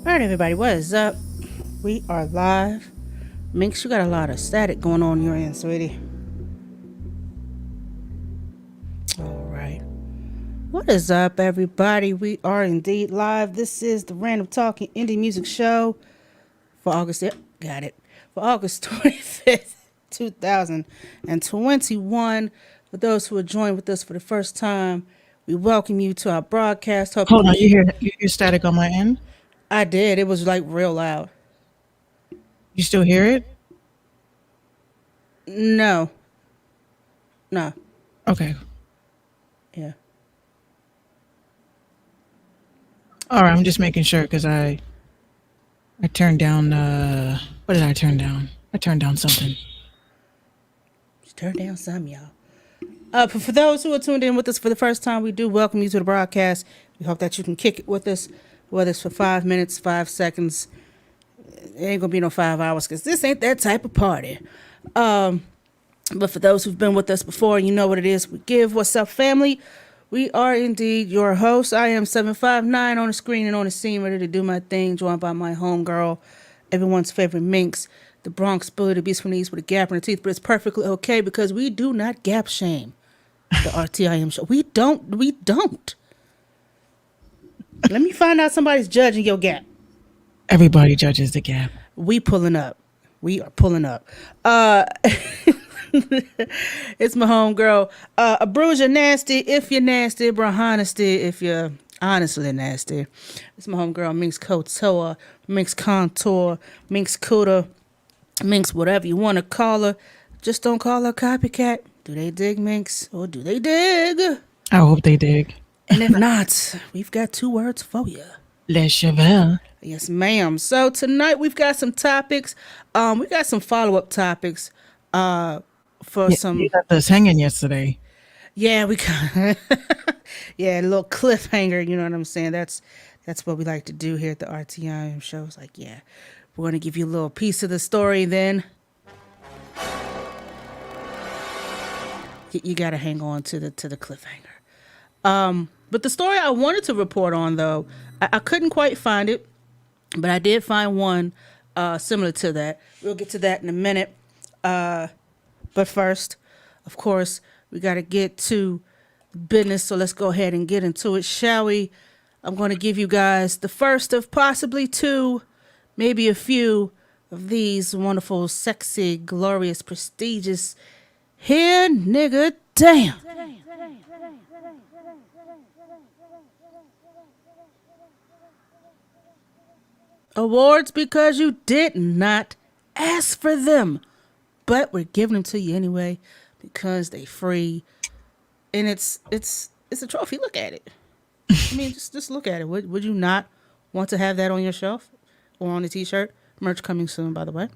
All right, everybody, what is up? We are live. Minx, you got a lot of static going on your end, sweetie. All right. What is up, everybody? We are indeed live. This is the Random Talking Indie Music Show for August. Yep, got it. For August 25th, 2021. For those who are joining with us for the first time, we welcome you to our broadcast. Hope Hold on, you hear static on my end? I did. It was like real loud. You still hear it? No. No. Okay. Yeah. All right, I'm just making sure because I turned down. What did I turn down? I turned down something. Just turn down some, y'all. For those who are tuned in with us for the first time, we do welcome you to the broadcast. We hope that you can kick it with us, whether it's for 5 minutes, 5 seconds. It ain't gonna be no 5 hours because this ain't that type of party. But for those who've been with us before, you know what it is we give. What's up, family? We are indeed your hosts. I am 759 on the screen and on the scene, ready to do my thing, joined by my homegirl, everyone's favorite Minx, the Bronx bully, the beast from the east with a gap in her teeth, but it's perfectly okay because we do not gap shame the RTIM show. We don't. Let me find out somebody's judging your gap. Everybody judges the gap. We pulling up. We are pulling up. It's my homegirl. A bruiser nasty if you're nasty, bro honesty if you're honestly nasty. It's my homegirl Minx Couture, Minx Contour, Minx Cuda, Minx whatever you want to call her. Just don't call her copycat. Do they dig, Minx? Or do they dig? I hope they dig. And if not, we've got 2 words for you. Les Chevelle. Yes, ma'am. So tonight we've got some topics. We got some follow-up topics. Some. You left us hanging yesterday. Yeah, we got. Yeah, a little cliffhanger. You know what I'm saying? That's what we like to do here at the RTIM show. It's like, yeah, we're gonna give you a little piece of the story. Then you gotta hang on to the cliffhanger. But the story I wanted to report on, though, I couldn't quite find it, but I did find one similar to that. We'll get to that in a minute. But first, of course, we got to get to business. So let's go ahead and get into it, shall we? I'm going to give you guys the first of possibly 2, maybe a few of these wonderful, sexy, glorious, prestigious, here, nigga, damn. Awards because you did not ask for them, but we're giving them to you anyway because they free, and it's a trophy. Look at it. I mean, just look at it. Would you not want to have that on your shelf or on a t-shirt? Merch coming soon, by the way.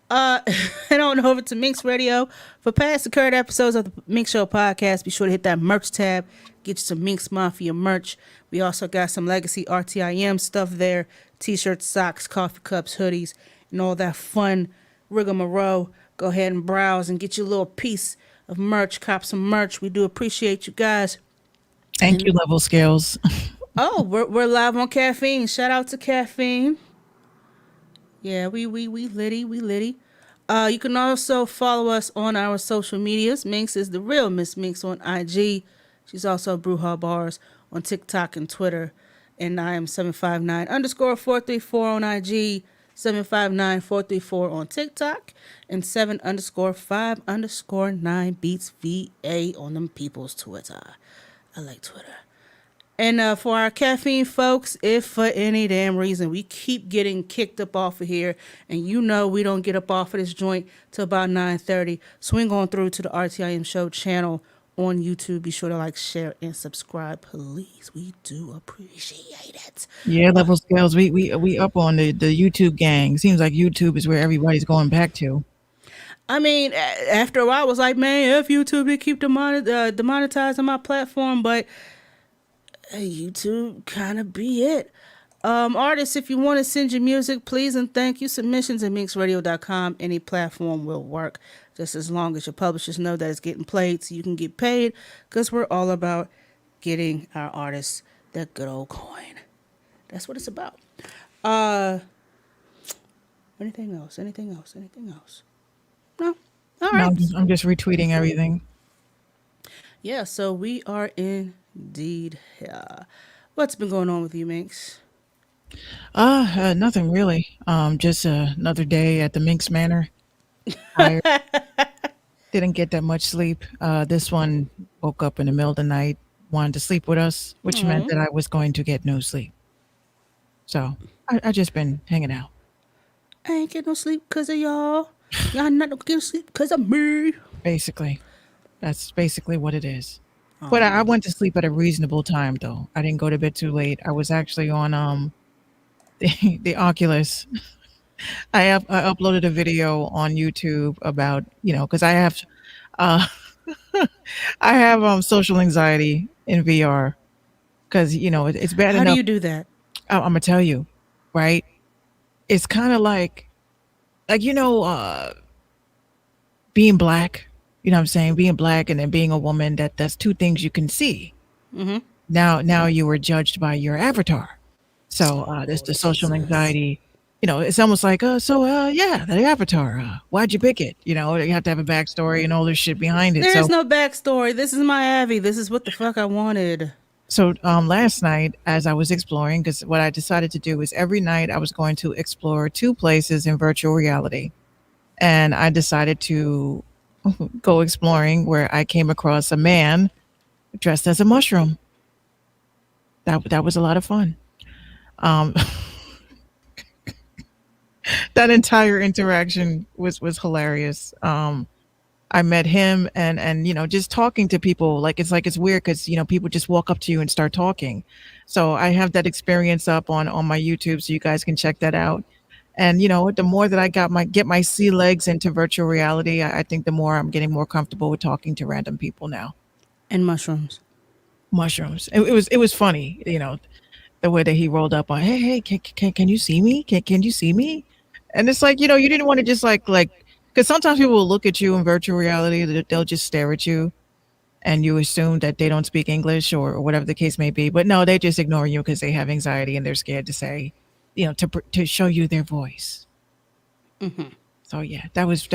Head on over to Minx Radio for past and current episodes of the Minx Show podcast. Be sure to hit that merch tab. Get you some Minx Mafia merch. We also got some legacy RTIM stuff there. T-shirts, socks, coffee cups, hoodies, and all that fun rigmarole. Go ahead and browse and get you a little piece of merch. Cop some merch. We do appreciate you guys. Thank you, Level Scales. Oh, we're live on Caffeine. Shout out to Caffeine. Yeah, we litty. You can also follow us on our social medias. Minx is the real Miss Minx on IG. She's also Brewha Bars on TikTok and Twitter. And I am 759_434 on IG, 759-434 on TikTok, and 7_5_9 beats VA on them people's Twitter. I like Twitter. And for our caffeine folks, if for any damn reason we keep getting kicked up off of here, and you know we don't get up off of this joint till about 9:30, swing on through to the RTIM Show channel on YouTube. Be sure to like, share, and subscribe, please. We do appreciate it. Yeah, Level Scales. We up on the YouTube gang. Seems like YouTube is where everybody's going back to. I mean, after a while, I was like, man, if YouTube, they keep demonetizing my platform, but YouTube kind of be it. Artists, if you want to send your music, please and thank you. Submissions at minxradio.com. Any platform will work, just as long as your publishers know that it's getting played so you can get paid, because we're all about getting our artists that good old coin. That's what it's about. Uh, anything else? Anything else? Anything else? No. All No, right. I'm just retweeting everything. Yeah. So we are indeed here. What's been going on with you, Minx? Nothing really. Just another day at the Minx Manor. I didn't get that much sleep. This one woke up in the middle of the night, wanted to sleep with us, which meant Oh, that I was going to get no sleep. So I just been hanging out, I ain't get no sleep because of y'all. Y'all not gonna get sleep because of me. basically. That's basically what it is. But I Oh, went to sleep at a reasonable time, though. I didn't go to bed too late. I was actually on the Oculus. I uploaded a video on YouTube about, because uh I have social anxiety in VR because it's bad how do enough. you do that? I'm gonna tell you, right? It's kind of like being black. You know what I'm saying? Being black and then being a woman, that's two things you can see. Mm-hmm. Now you were judged by your avatar. So this Oh, the social Jesus. anxiety. It's almost like, yeah, the avatar. Why'd you pick it? You have to have a backstory and all this shit behind it. There is So no backstory. This is my Abby. This is what the fuck I wanted. last night, as I was exploring, because what I decided to do is every night I was going to explore two places in virtual reality, and I decided to go exploring where I came across a man dressed as a mushroom. That was a lot of fun. Um, that entire interaction was hilarious. I met him and just talking to people like it's weird because people just walk up to you and start talking. So I have that experience up on my YouTube, so you guys can check that out. And the more that I get my sea legs into virtual reality, I think the more I'm getting more comfortable with talking to random people now. And mushrooms. Mushrooms. It was funny, the way that he rolled up on, hey, can you see me? Can you see me? And it's like, you didn't want to just because sometimes people will look at you in virtual reality, they'll just stare at you and you assume that they don't speak English or whatever the case may be. But no, they just ignore you because they have anxiety and they're scared to say, to show you their voice. So yeah, that was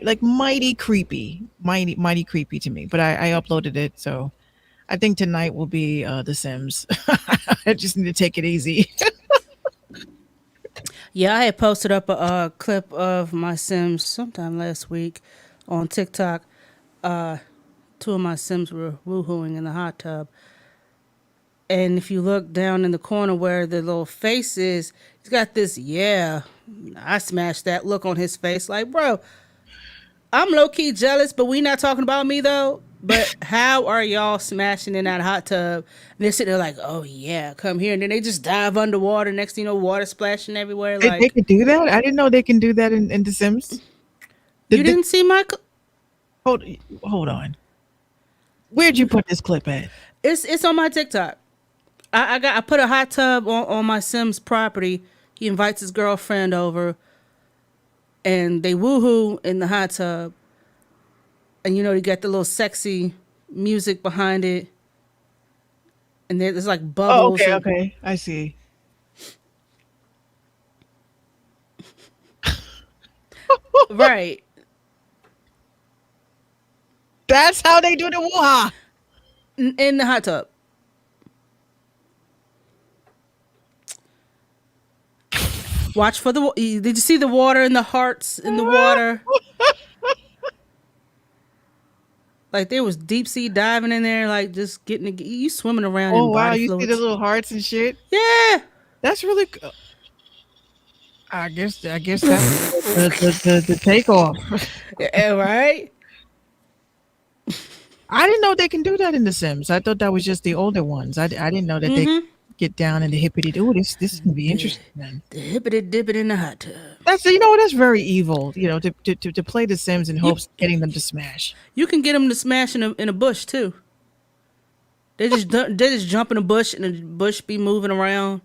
like mighty creepy, mighty creepy to me. But I uploaded it, so I think tonight will be The Sims. I just need to take it easy. Yeah, I had posted up a clip of my Sims sometime last week on TikTok. Two of my Sims were woohooing in the hot tub. And if you look down in the corner where the little face is, he's got this, yeah, I smashed that look on his face. Like, bro, I'm low key jealous, but we not talking about me though. But how are y'all smashing in that hot tub? And they're sitting there like, oh yeah, come here. And then they just dive underwater. Next thing you know, water splashing everywhere. They Like, could do that. I didn't know they can do that in The Sims. you Did the, didn't see Michael? hold hold on. Where'd you put this clip at? It's on my TikTok. I put a hot tub on my Sims property. He invites his girlfriend over and they woohoo in the hot tub. And you got the little sexy music behind it. And there's like Oh, bubbles okay, and okay. I see. right That's how they do the woo-ha. in the hot tub. Watch for the. Did you see the water and the hearts in the water? Like there was deep sea diving in there, like just getting you swimming around in Oh wow, body you see the fluids. little hearts and shit. Yeah, That's really. I guess that was the takeoff. yeah, right. I didn't know they can do that in The Sims. I thought that was just the older ones. I didn't know that they get down in the hippity. Oh, this can be The interesting then. the hippity dippity in the hot tub. That's very evil. To play The Sims in You hopes of getting them to smash. you can get them to smash in a bush too. They just jump in a bush and the bush be moving around.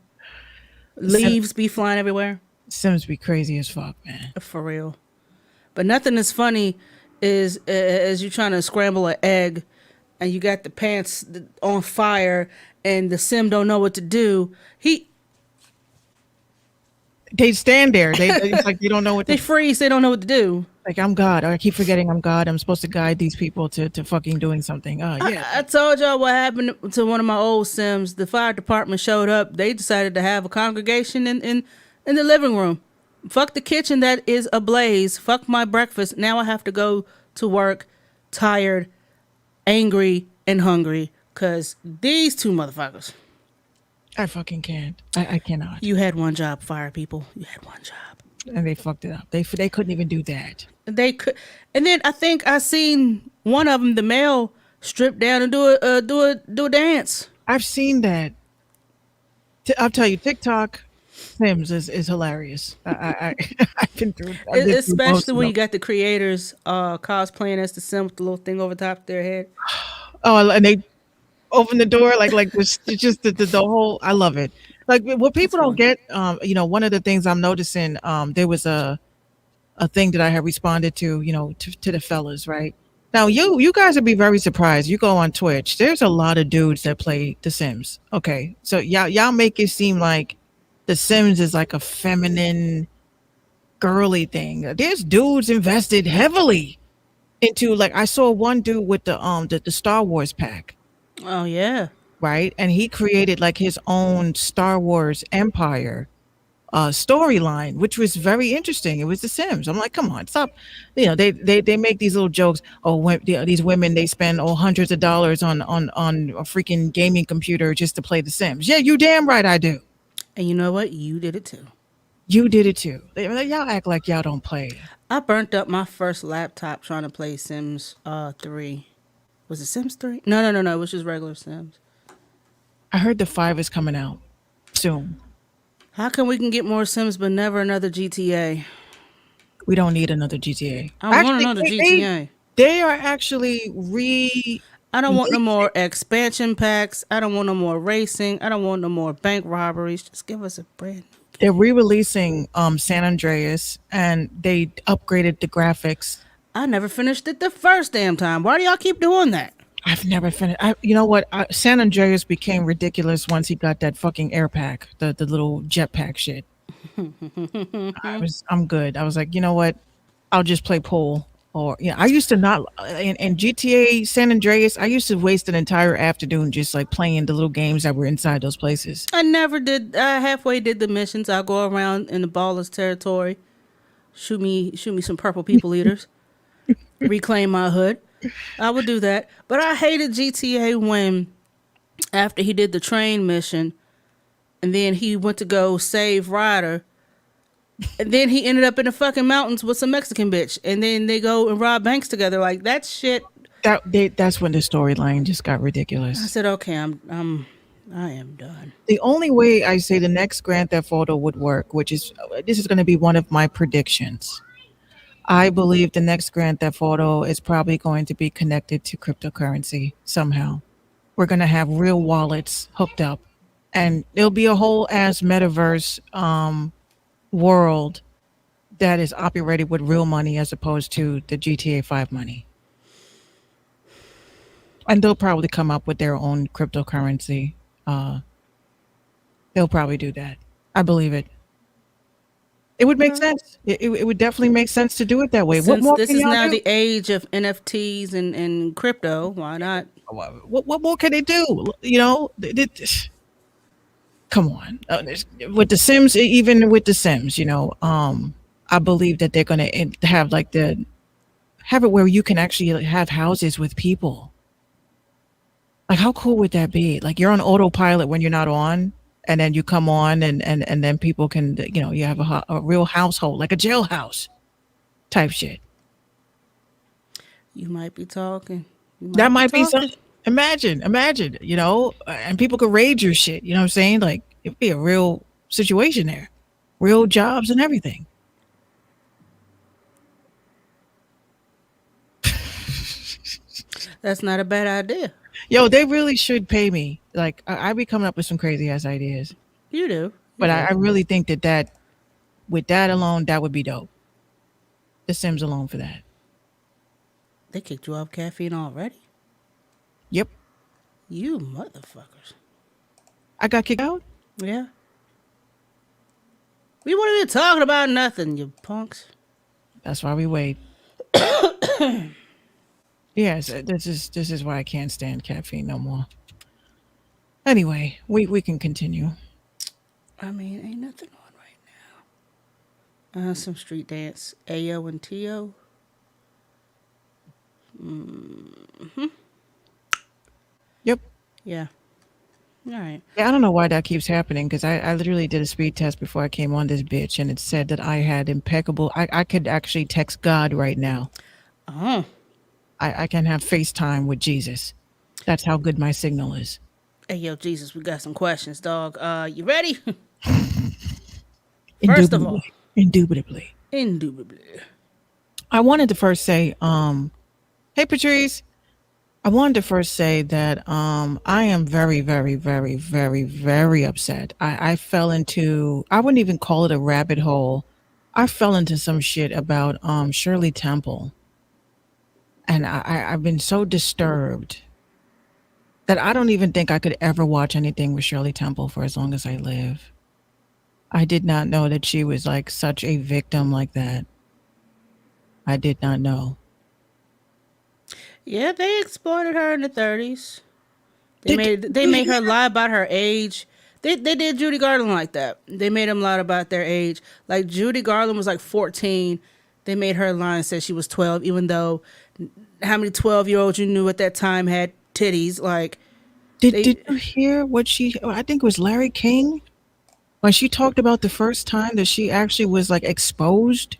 Sim, Leaves be flying everywhere. Sims be crazy as fuck, man. For real. But nothing as funny is as you trying to scramble an egg and you got the pants on fire and the sim don't know what to do. They stand there. It's like you don't know what They to. freeze. They don't know what to do. Like I'm God. Or I keep forgetting I'm God. I'm supposed to guide these people to fucking doing something. Yeah. I told y'all what happened to one of my old Sims. The fire department showed up. They decided to have a congregation in the living room. Fuck the kitchen that is ablaze. Fuck my breakfast. Now I have to go to work tired, angry, and hungry because these two motherfuckers. I fucking can't. I cannot. You had one job, fire people. You had one job. And they fucked it up. They couldn't even do that. They could, and then I think I seen one of them, the male, strip down and do a dance. I've seen that. I'll tell you, TikTok Sims is hilarious. I've been through. I've been through most Especially of when them. you got the creators cosplaying as the sim with the little thing over top of their head. Oh, and they open the door like this. It's just the whole. I love it. Like what It's people don't fun. get. One of the things I'm noticing. There was a thing that I had responded to. To the fellas, right? Now you guys would be very surprised. You go on Twitch. There's a lot of dudes that play The Sims. Okay, so y'all make it seem like The Sims is like a feminine, girly thing. There's dudes invested heavily into like I saw one dude with the Star Wars pack, Oh yeah. right? And he created like his own Star Wars empire storyline, which was very interesting. It was The Sims. I'm like, come on, stop. They make these little jokes. Oh, these women they spend hundreds of dollars on a freaking gaming computer just to play The Sims. Yeah, you damn right I do. And you know what? You did it too. You did it too. Y'all act like y'all don't play. I burnt up my first laptop trying to play Sims 3. Was it Sims 3? No. It was just regular Sims. I heard the 5 is coming out soon. How come we can get more Sims but never another GTA? We don't need another GTA. I want Actually, another they, GTA. they are actually re I don't want no more expansion packs. I don't want no more racing. I don't want no more bank robberies. Just give us a brand. they're re-releasing San Andreas, and they upgraded the graphics. I never finished it the first damn time. Why do y'all keep doing that? I've never finished. You know what? San Andreas became ridiculous once he got that fucking air pack, the little jetpack shit. I'm good. I was like, you know what? I'll just play pool. Or I used to not in GTA San Andreas. I used to waste an entire afternoon just like playing the little games that were inside those places. I never did. I halfway did the missions. I'll go around in the baller's territory, shoot me some purple people eaters, reclaim my hood. I would do that. But I hated GTA when after he did the train mission, and then he went to go save Ryder. And then he ended up in the fucking mountains with some Mexican bitch. And then they go and rob banks together. Like that shit. That's when the storyline just got I ridiculous. said, okay, I am done. The only way I say the next Grand Theft Auto would work, which is this is going to be one of my predictions. I believe the next Grand Theft Auto is probably going to be connected to cryptocurrency somehow. We're going to have real wallets hooked up, and there'll be a whole ass metaverse world that is operated with real money as opposed to the GTA 5 money. And they'll probably come up with their own cryptocurrency. They'll probably do that. I believe it. It would make sense. It would definitely make sense to do it that way. What Since more this can is y'all now do? the age of NFTs and crypto, why not? What more can they do? Come on. With the Sims, even with the Sims, I believe that they're going to have have it where you can actually have houses with people. Like, how cool would that be? Like, you're on autopilot when you're not on, and then you come on, and then people can, you have a real household, like a jailhouse type shit. You might be talking. That might be something. Imagine, and people could raid your shit. You know what I'm saying? Like, it'd be a real situation there, real jobs and everything. That's not a bad idea. Yo, they really should pay me. Like, I be coming up with some crazy ass ideas, You do. but I really think that with that alone, that would be dope. The Sims alone for that. They kicked you off caffeine already? Yep, You motherfuckers. I got kicked out. Yeah. We weren't even talking about nothing, you punks. That's why we wait. Yes, this is why I can't stand caffeine no more. Anyway, we can continue. I mean, ain't nothing on right now. Some street dance. Ayo and Tio. Yep. Yeah. All right. Yeah, I don't know why that keeps happening because I literally did a speed test before I came on this bitch and it said that I had impeccable. I could actually text God right now. Oh. I can have FaceTime with Jesus. That's how good my signal is. Hey, yo, Jesus, we got some questions, dog. You ready? First of all, Indubitably. Indubitably. indubitably. I wanted to first say, hey Patrice. I wanted to first say that I am very, very, very, very, very upset. I fell into, I wouldn't even call it a rabbit hole. I fell into some shit about Shirley Temple. And I've been so disturbed that I don't even think I could ever watch anything with Shirley Temple for as long as I live. I did not know that she was like such a victim like that. I did not know. Yeah, they exploited her in the 30s. Did They you made her hear? lie about her age. They did Judy Garland like that. They made them lie about their age. Like Judy Garland was like 14. They made her lie and said she was 12, even though how many 12-year-olds you knew at that time had titties? Like Did they you hear what she? I think it was Larry King when she talked about the first time that she actually was like exposed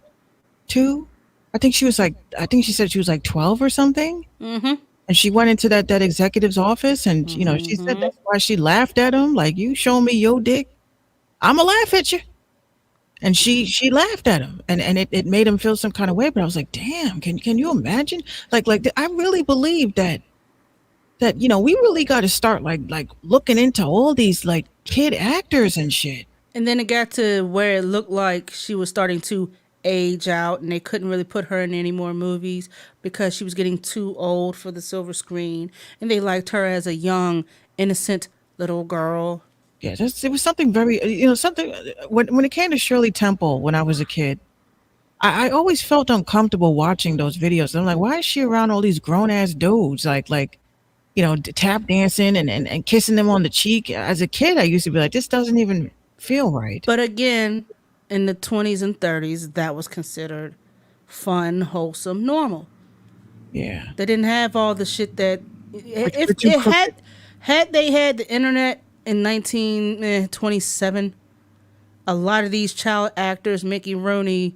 to. I think she was like. I think she said she was like 12 or something, and she went into that executive's office, and she said that's why she laughed at him. Like, you show me your dick, I'ma laugh at you. And she laughed at him, and it made him feel some kind of way. But I was like, damn, can you imagine? Like I really believe that we really got to start like looking into all these like kid actors and shit. And then it got to where it looked like she was starting to age out, and they couldn't really put her in any more movies because she was getting too old for the silver screen. And they liked her as a young, innocent little girl. Yeah, it was something very something when it came to Shirley Temple when I was a kid. I always felt uncomfortable watching those videos. I'm like, why is she around all these grown ass dudes like tap dancing and kissing them on the cheek? As a kid, I used to be like, this doesn't even feel right. But again, in the 20s and 30s, that was considered fun, wholesome, normal. Yeah. They didn't have all the shit that if But you it crooked. had they had the internet in 1927, a lot of these child actors, Mickey Rooney,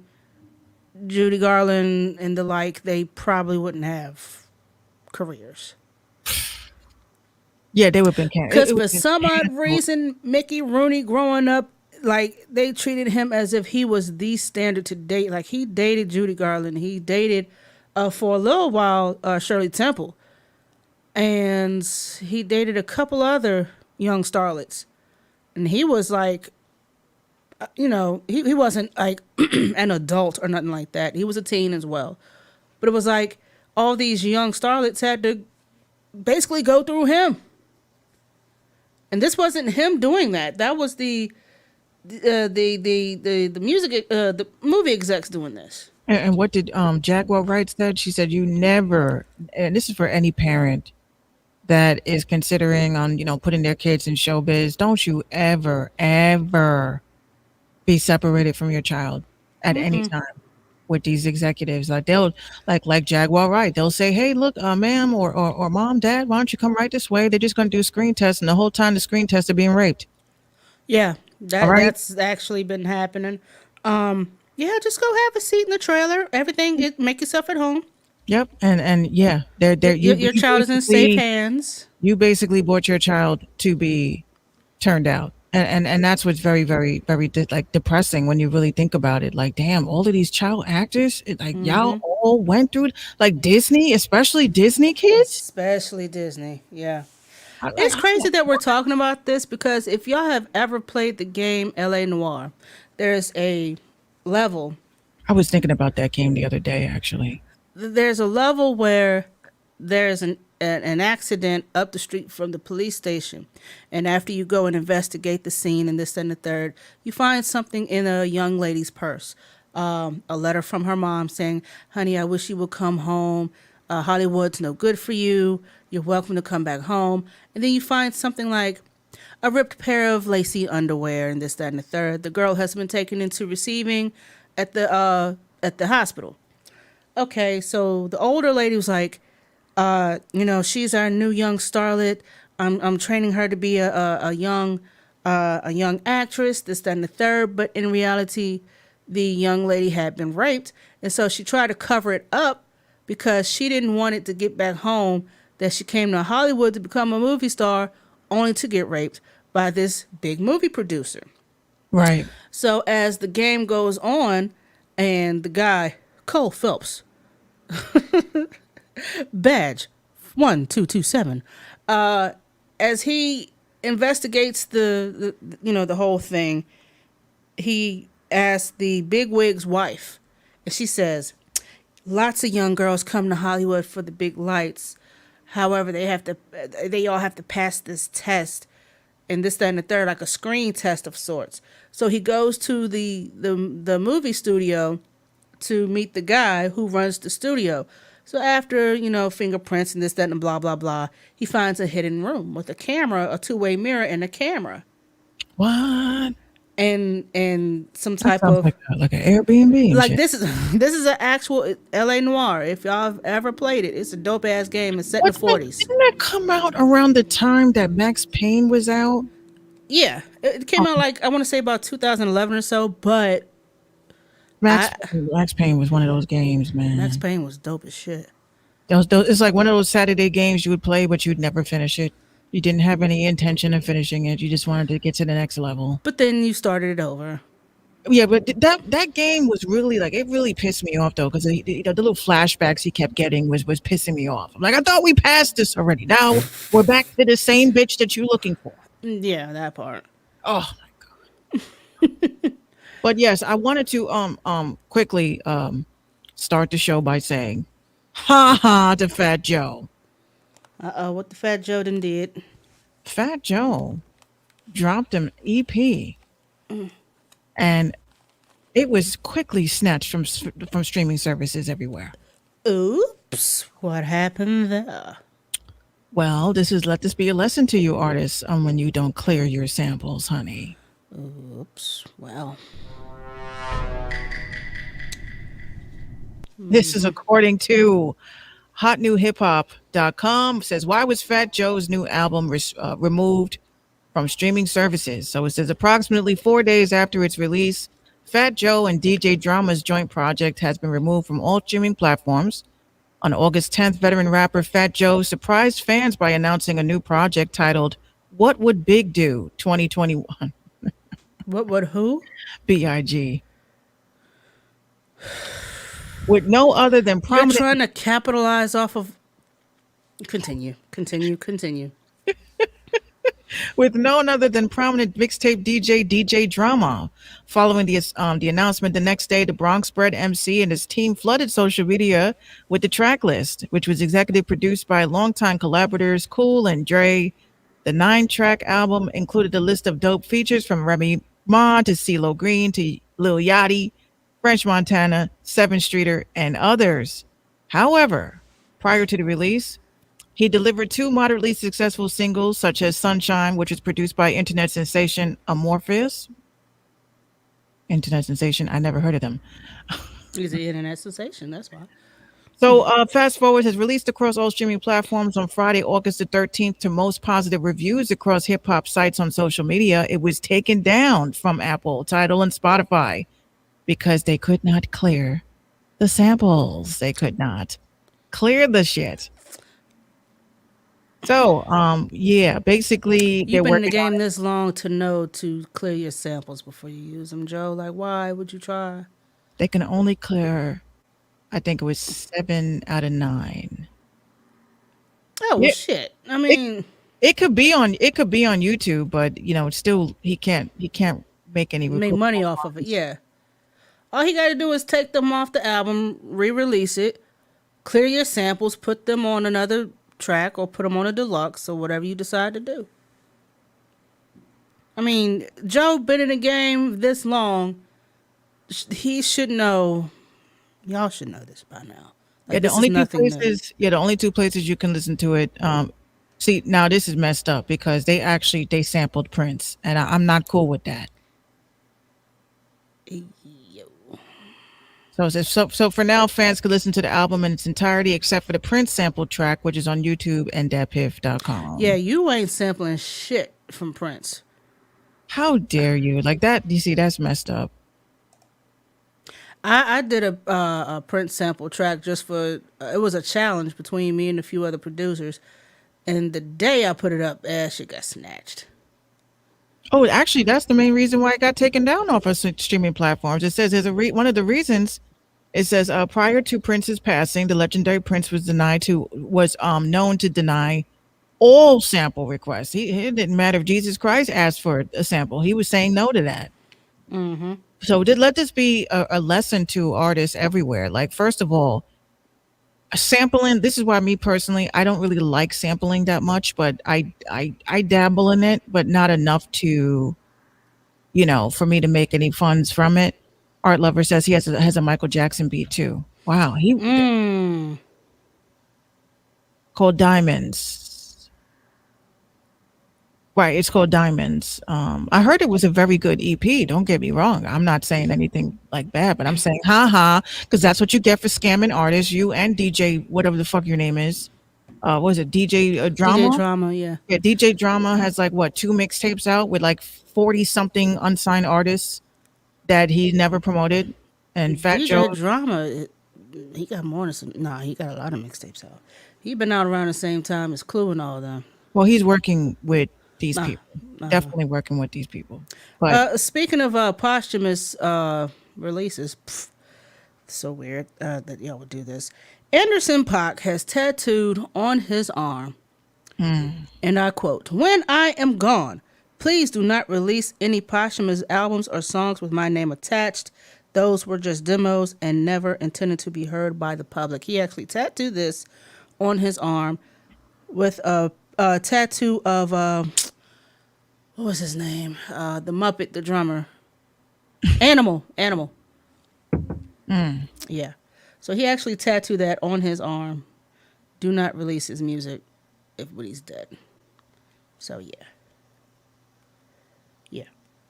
Judy Garland, and the like, they probably wouldn't have careers. Yeah, they would have been can Because it would for have been some odd canceled. reason, Mickey Rooney growing up, like they treated him as if he was the standard to date. Like he dated Judy Garland, he dated for a little while Shirley Temple, and he dated a couple other young starlets. And he was like, he wasn't like an adult or nothing like that. He was a teen as well. But it was like all these young starlets had to basically go through him. And this wasn't him doing that. That was the music the movie execs doing this. And what did Jaguar Wright said? She said, you never, and this is for any parent that is considering on putting their kids in showbiz, don't you ever be separated from your child at any time with these executives. Like they'll like Jaguar Wright, they'll say, hey, look, ma'am or mom, dad, why don't you come right this way? They're just going to do a screen test, and the whole time the screen test are being raped. Yeah, All right. that's actually been happening. Yeah, just go have a seat in the trailer. Everything, make yourself at home. Yep. And yeah, they're Your child is in safe hands. you basically brought your child to be turned out. And that's what's very, very, very depressing when you really think about it. Like, damn, all of these child actors, y'all all went through it. Like Disney, especially Disney kids. Especially Disney. Yeah. Like, It's crazy that we're talking about this because if y'all have ever played the game LA Noire, there's a level. I was thinking about that game the other day, actually. There's a level where there's an accident up the street from the police station. And after you go and investigate the scene and this and the third, you find something in a young lady's purse. A letter from her mom saying, honey, I wish you would come home. Hollywood's no good for you. You're welcome to come back home. And then you find something like a ripped pair of lacy underwear and this, that, and the third. The girl has been taken into receiving at the hospital. Okay, so the older lady was like, she's our new young starlet. I'm training her to be a young actress, this, that, and the third. But in reality, the young lady had been raped, and so she tried to cover it up because she didn't want it to get back home that she came to Hollywood to become a movie star, only to get raped by this big movie producer. Right. So as the game goes on, and the guy Cole Phelps, badge 1227, as he investigates the whole thing, he asks the bigwig's wife, and she says, lots of young girls come to Hollywood for the big lights. However, they all have to pass this test and this, that, and the third, like a screen test of sorts. So he goes to the movie studio to meet the guy who runs the studio. So after, fingerprints and this, that, and blah, blah, blah, he finds a hidden room with a camera, a two-way mirror, and a camera. What? And some type of like an Airbnb. Like this is an actual LA Noire. If y'all have ever played it, it's a dope ass game. It's set in the 40s. Didn't that come out around the time that Max Payne was out? Yeah, it came out like I want to say about 2011 or so. But Max Payne was one of those games, man. Max Payne was dope as shit. It's like one of those Saturday games you would play, but you'd never finish it. You didn't have any intention of finishing it. You just wanted to get to the next level. But then you started it over. Yeah, but that game was really it really pissed me off though, because the little flashbacks he kept getting was pissing me off. I'm like, I thought we passed this already. Now we're back to the same bitch that you're looking for. Yeah, that part. Oh my god. But yes, I wanted to quickly start the show by saying, ha ha, to Fat Joe. What the Fat Joe done did? Fat Joe dropped an EP, and it was quickly snatched from streaming services everywhere. Oops, what happened there? Well, let this be a lesson to you artists on when you don't clear your samples, honey. Oops, well. This is according to hotnewhiphop.com. Says, why was Fat Joe's new album removed from streaming services? So it says approximately 4 days after its release, Fat Joe and DJ Drama's joint project has been removed from all streaming platforms. On August 10th, veteran rapper Fat Joe surprised fans by announcing a new project titled What Would Big Do 2021. What would who? B.I.G. With no other than prominent... You're trying to capitalize off of... Continue. With none other than prominent mixtape DJ Drama. Following the announcement the next day, the Bronx Bred MC and his team flooded social media with the track list, which was executive produced by longtime collaborators Cool and Dre. The 9-track album included a list of dope features from Remy Ma to CeeLo Green to Lil Yachty, French Montana, 7 Streeter, and others. However, prior to the release, he delivered 2 moderately successful singles, such as Sunshine, which was produced by internet sensation Amorphous. Internet sensation, I never heard of them. He's an internet sensation, that's why. So Fast Forward has released across all streaming platforms on Friday, August the 13th, to most positive reviews across hip-hop sites on social media. It was taken down from Apple, Tidal, and Spotify because they could not clear the samples. They could not clear the shit. So, yeah, basically... You've been in the game this long to know to clear your samples before you use them, Joe. Like, why would you try? They can only clear, I think it was 7 out of 9. Oh, well, shit. I mean... It could be on YouTube, but, it's still, he can't make any... Make money off of it, yeah. All he got to do is take them off the album, re-release it, clear your samples, put them on another track or put them on a deluxe or whatever you decide to do. I mean, Joe been in the game this long. He should know. Y'all should know this by now. Yeah, Like, this is nothing new. the only two places you can listen to it. See, now this is messed up because they sampled Prince, and I'm not cool with that. Yo. So for now, fans can listen to the album in its entirety except for the Prince sample track, which is on YouTube and datpiff.com. Yeah, you ain't sampling shit from Prince. How dare you? Like that? You see, that's messed up. I did a Prince sample track just for it was a challenge between me and a few other producers, and the day I put it up, shit got snatched. Oh, actually, that's the main reason why it got taken down off of streaming platforms. It says there's one of the reasons. It says prior to Prince's passing, the legendary Prince was known to deny all sample requests. It didn't matter if Jesus Christ asked for a sample; he was saying no to that. Mm-hmm. So let this be a lesson to artists everywhere. Like, first of all, sampling. This is why me personally, I don't really like sampling that much, but I dabble in it, but not enough to, for me to make any funds from it. Art Lover says he has a Michael Jackson beat too. Wow, called Diamonds. Right, it's called Diamonds. I heard it was a very good EP. Don't get me wrong. I'm not saying anything like bad, but I'm saying because that's what you get for scamming artists. You and DJ, whatever the fuck your name is. What is it, DJ Drama? DJ Drama, yeah. Yeah, DJ Drama has like 2 mixtapes out with like 40 something unsigned artists that he never promoted. And Fat DJ Joe Drama, he got more than some. Nah, he got a lot of mixtapes out. He been out around the same time as Clue and all them. Well, he's working with these people. Definitely working with these people. But speaking of posthumous releases, so weird that y'all would do this. Anderson .Paak has tattooed on his arm, and I quote, "When I am gone, please do not release any posthumous albums or songs with my name attached. Those were just demos and never intended to be heard by the public." He actually tattooed this on his arm with a tattoo of what was his name? The Muppet, the drummer. Animal. Yeah. So he actually tattooed that on his arm. Do not release his music when he's dead. So yeah. Yeah.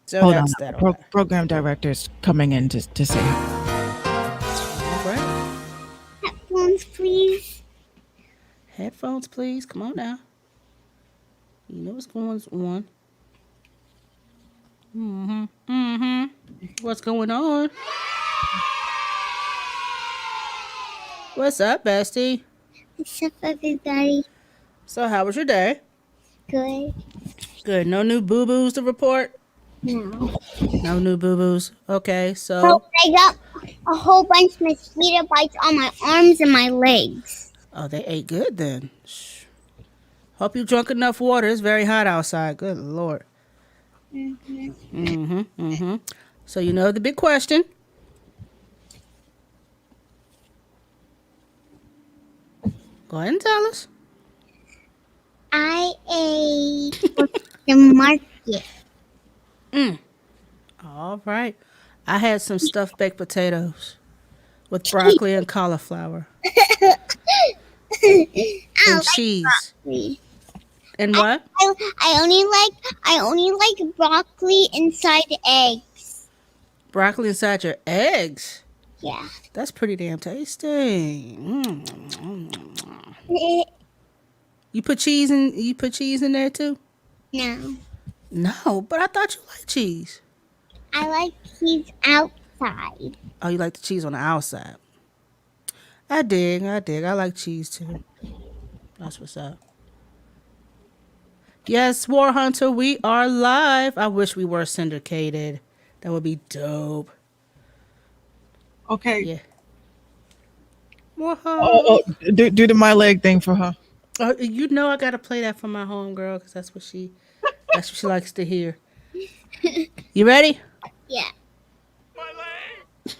So hold that's on. that. Program director's coming in to say. All right. Headphones, please. Headphones, please. Come on now. You know what's going on. What's going on? What's up, bestie? What's up, everybody? So, how was your day? Good. Good. No new boo-boos to report? No. No new boo-boos. Okay, so... Oh, I got a whole bunch of mosquito bites on my arms and my legs. Oh, they ate good then. Shh. Hope you drunk enough water. It's very hot outside. Good Lord. So you know the big question. Go ahead and tell us. I ate the market. All right. I had some stuffed baked potatoes with broccoli and cauliflower. And cheese. Broccoli. And what? I only like broccoli inside eggs. Broccoli inside your eggs. Yeah. That's pretty damn tasty. You put cheese in there too? No. No, but I thought you liked cheese. I like cheese outside. Oh, you like the cheese on the outside. I dig. I like cheese too. That's what's up. Yes, War Hunter, we are live. I wish we were syndicated. That would be dope. Okay. Yeah. War Oh, do the my leg thing for her. you know I gotta play that for my homegirl because that's what she likes to hear. You ready? Yeah. My leg.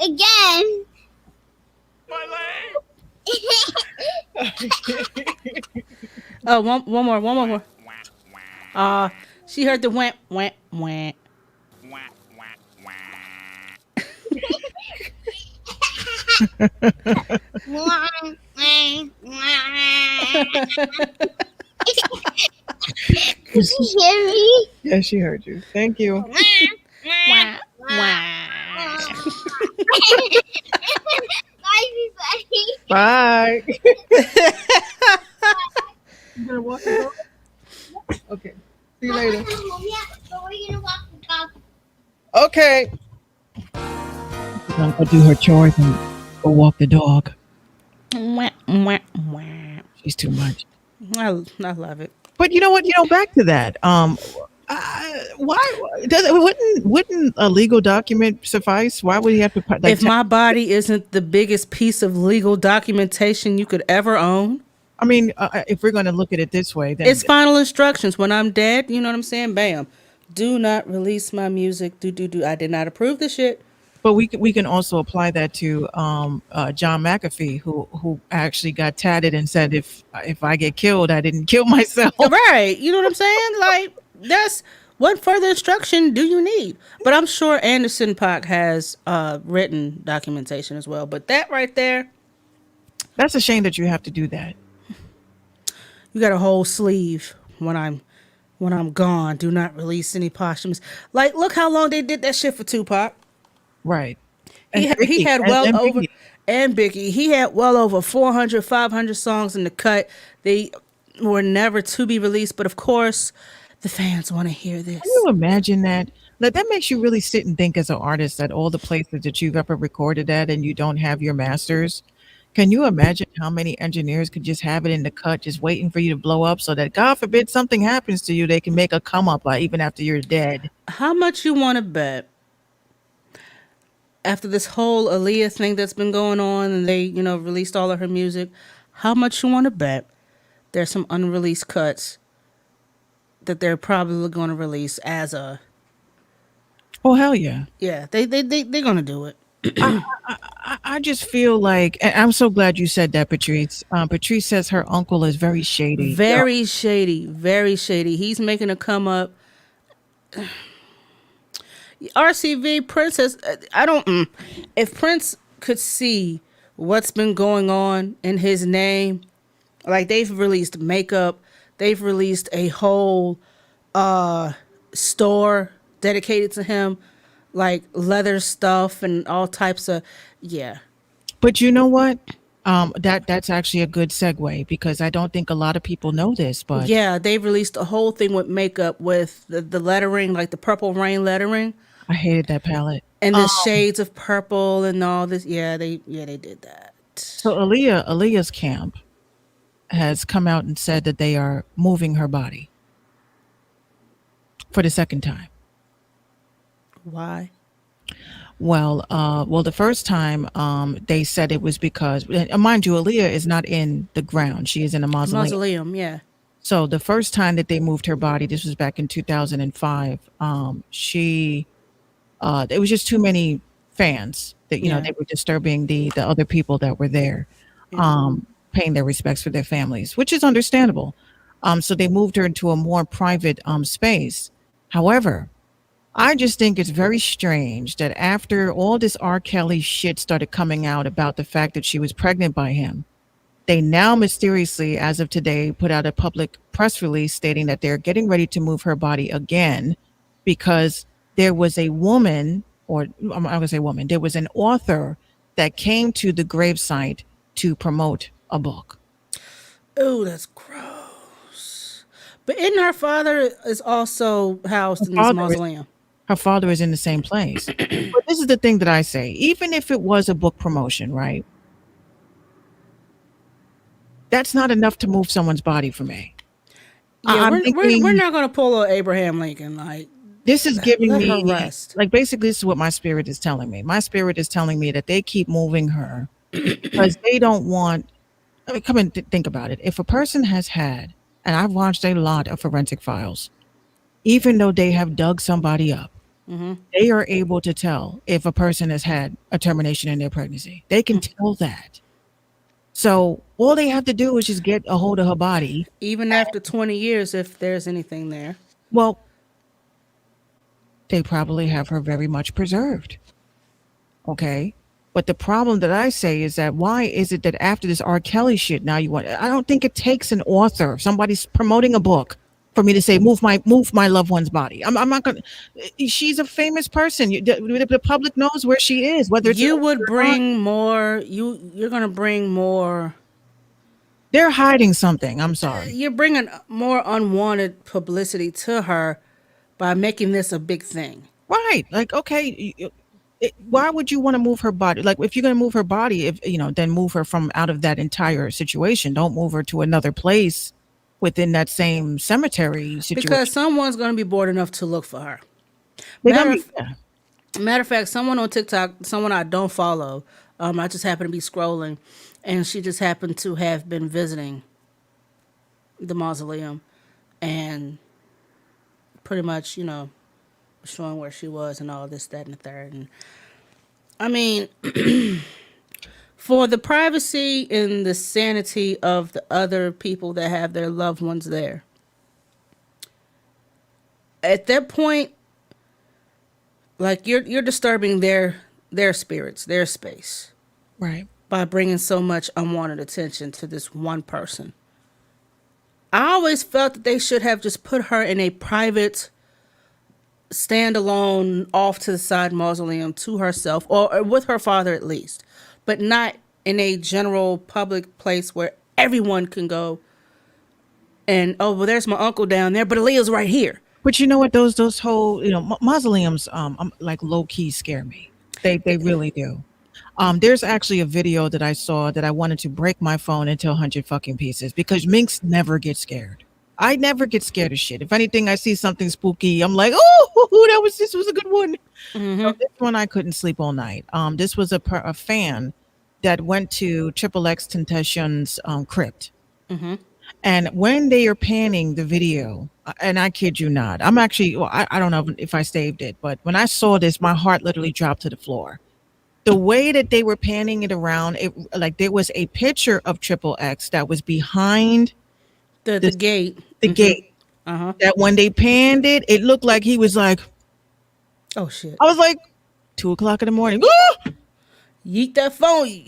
Again. My leg. Oh, one more. Uh, she heard the wham, wham, wham. Did you hear me? Yeah, she heard you. Thank you. Wah, wah. Bye, everybody. Bye. You gonna walk the dog? Okay. See you later. We're not home yet, but we're gonna walk the dog. Okay. She's gonna go do her chores and go walk the dog. Wah, wah, wah. She's too much. I love it. But you know what? Back to that. Why does it? Wouldn't a legal document suffice? Why would he have to put like? If my body isn't the biggest piece of legal documentation you could ever own, I mean, if we're going to look at it this way, then it's final instructions. When I'm dead, you know what I'm saying? Bam. Do not release my music. Do. I did not approve this shit. but we can also apply that to John McAfee, who actually got tatted and said, if I get killed, I didn't kill myself. Right. You know what I'm saying? Like, that's what further instruction do you need? But I'm sure Anderson Paak has written documentation as well. But that right there, That's a shame that you have to do that. you got a whole sleeve when I'm gone. Do not release any posthumous. Like, look how long they did that shit for Tupac. Right. He had well and over, Biggie. and Biggie, he had well over 400, 500 songs in the cut. They were never to be released, but of course, the fans want to hear this. Can you imagine that? Like, that makes you really sit and think as an artist that all the places that you've ever recorded at and you don't have your masters. Can you imagine how many engineers could just have it in the cut, just waiting for you to blow up so that, God forbid, something happens to you, they can make a come up even after you're dead? How much you want to bet after this whole Aaliyah thing that's been going on and they, released all of her music, how much you want to bet there's some unreleased cuts that they're probably going to release as a, Oh, hell yeah. yeah, they're going to do it. I just feel like, and I'm so glad you said that, Patrice. Patrice says her uncle is very shady. Very shady, very shady. He's making a come up. RCV Princess, I don't. If Prince could see what's been going on in his name, like they've released makeup, they've released a whole store dedicated to him, like leather stuff and all types of, yeah. But you know what? That's actually a good segue because I don't think a lot of people know this, but Yeah, they released a whole thing with makeup with the lettering, like the Purple Rain lettering, I hated that palette. and the shades of purple and all this. Yeah, they did that. So Aliyah's camp has come out and said that they are moving her body for the second time. Why? Well, the first time they said it was because, mind you, Aaliyah is not in the ground; she is in a mausoleum. Mausoleum, yeah. So the first time that they moved her body, this was back in 2005. It was just too many fans that Yeah. they were disturbing the other people that were there, paying their respects for their families, which is understandable. So they moved her into a more private space. However, I just think it's very strange that after all this R. Kelly shit started coming out about the fact that she was pregnant by him, they now mysteriously, as of today, put out a public press release stating that they're getting ready to move her body again because there was a woman, or I'm going to say woman, there was an author that came to the gravesite to promote a book. Oh, that's gross. But isn't her father is also housed in this father is- mausoleum? Her father is in the same place. But this is the thing that I say, even if it was a book promotion, right? That's not enough to move someone's body for me. Yeah, I'm we're thinking- not gonna pull a Abraham Lincoln. Like, This is giving let me, her rest. like, basically, this is what my spirit is telling me. My spirit is telling me that they keep moving her because they don't want, I mean, come and think about it. If a person has had, and I've watched a lot of forensic files, even though they have dug somebody up, they are able to tell if a person has had a termination in their pregnancy. They can tell that. So all they have to do is just get a hold of her body. Even after 20 years, if there's anything there. Well, they probably have her very much preserved. Okay. But the problem that I say is that why is it that after this R. Kelly shit, now you want, I don't think it takes an author, somebody's promoting a book for me to say, move my loved one's body. I'm not going to, she's a famous person. The public knows where she is, whether it's You would bring more, you're going to bring more. They're hiding something. I'm sorry. You're bringing more unwanted publicity to her by making this a big thing. Right. Like, okay, why would you want to move her body? Like, if you're going to move her body, if then move her from out of that entire situation. Don't move her to another place within that same cemetery situation. Because someone's going to be bored enough to look for her. Matter of fact, someone on TikTok, someone I don't follow, I just happened to be scrolling, and she just happened to have been visiting the mausoleum and pretty much, showing where she was and all this, that, and the third. And I mean, for the privacy and the sanity of the other people that have their loved ones there, at that point, like you're disturbing their spirits, their space, right, by bringing so much unwanted attention to this one person. I always felt that they should have just put her in a private, standalone, off to the side mausoleum to herself, or with her father at least, but not in a general public place where everyone can go and, oh, well, there's my uncle down there, but Aaliyah's right here. But you know what? Those whole mausoleums like low key scare me. They really do. There's actually a video that I saw that I wanted to break my phone into 100 fucking pieces because Minx never gets scared. I never get scared of shit. If anything, I see something spooky, I'm like, oh, this was a good one. Mm-hmm. So this one I couldn't sleep all night. This was a fan that went to Triple X Tentacion's crypt. Mm-hmm. And when they are panning the video, and I kid you not, I'm actually, I don't know if I saved it, but when I saw this, my heart literally dropped to the floor. The way that they were panning it around, like there was a picture of Triple X that was behind the gate. The gate. Uh-huh. That when they panned it, it looked like he was like, oh shit. I was like, 2:00 in the morning. Yeet that phone.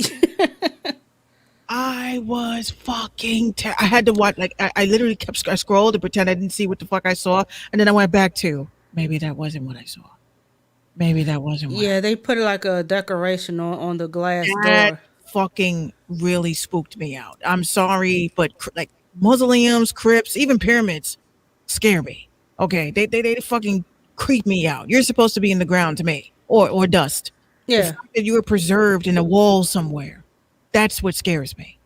I was fucking I had to watch, like, I literally kept, I scrolled to pretend I didn't see what the fuck I saw. And then I went back to, maybe that wasn't what I saw. Maybe that wasn't what they put it like a decoration on the glass that door. Fucking really spooked me out. I'm sorry, but like mausoleums, crypts, even pyramids scare me. Okay, they fucking creep me out. You're supposed to be in the ground to me, or dust. Yeah. The fact that you were preserved in a wall somewhere, that's what scares me.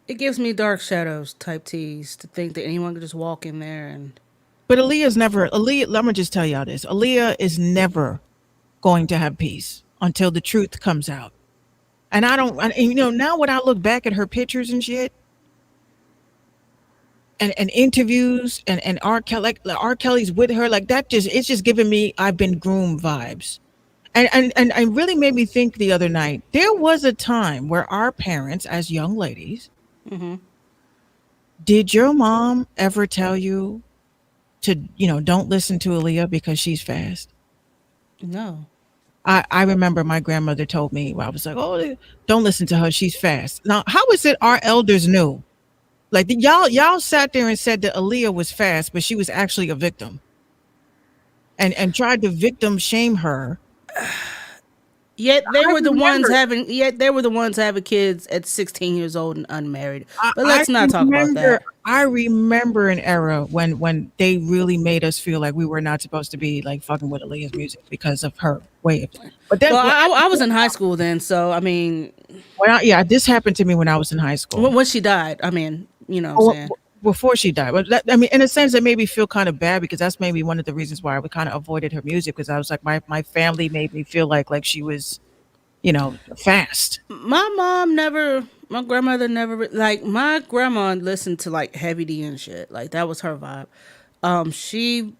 It gives me Dark Shadows type tease to think that anyone could just walk in there and. But Aaliyah, let me just tell y'all this. Aaliyah is never going to have peace until the truth comes out. And now when I look back at her pictures and shit, and interviews and R. Kelly's with her, like that it's just giving me I've been groomed vibes. And really made me think the other night, there was a time where our parents as young ladies, mm-hmm. Did your mom ever tell you to, don't listen to Aaliyah because she's fast? No. I remember my grandmother told me, I was like, oh, don't listen to her, she's fast. Now, how is it our elders knew? Like y'all sat there and said that Aaliyah was fast, but she was actually a victim. And tried to victim shame her. Yet they were the ones having kids at 16 years old and unmarried. But let's not talk about that. I remember an era when they really made us feel like we were not supposed to be like fucking with Aaliyah's music because of her way of. But then, I was in high school then, so I mean, this happened to me when I was in high school. When she died, I mean, what I'm saying. Before she died, but in a sense, it made me feel kind of bad because that's maybe one of the reasons why I kind of avoided her music, because I was like, my family made me feel like she was, fast. My grandmother never, like, my grandma listened to like Heavy D and shit. Like that was her vibe. She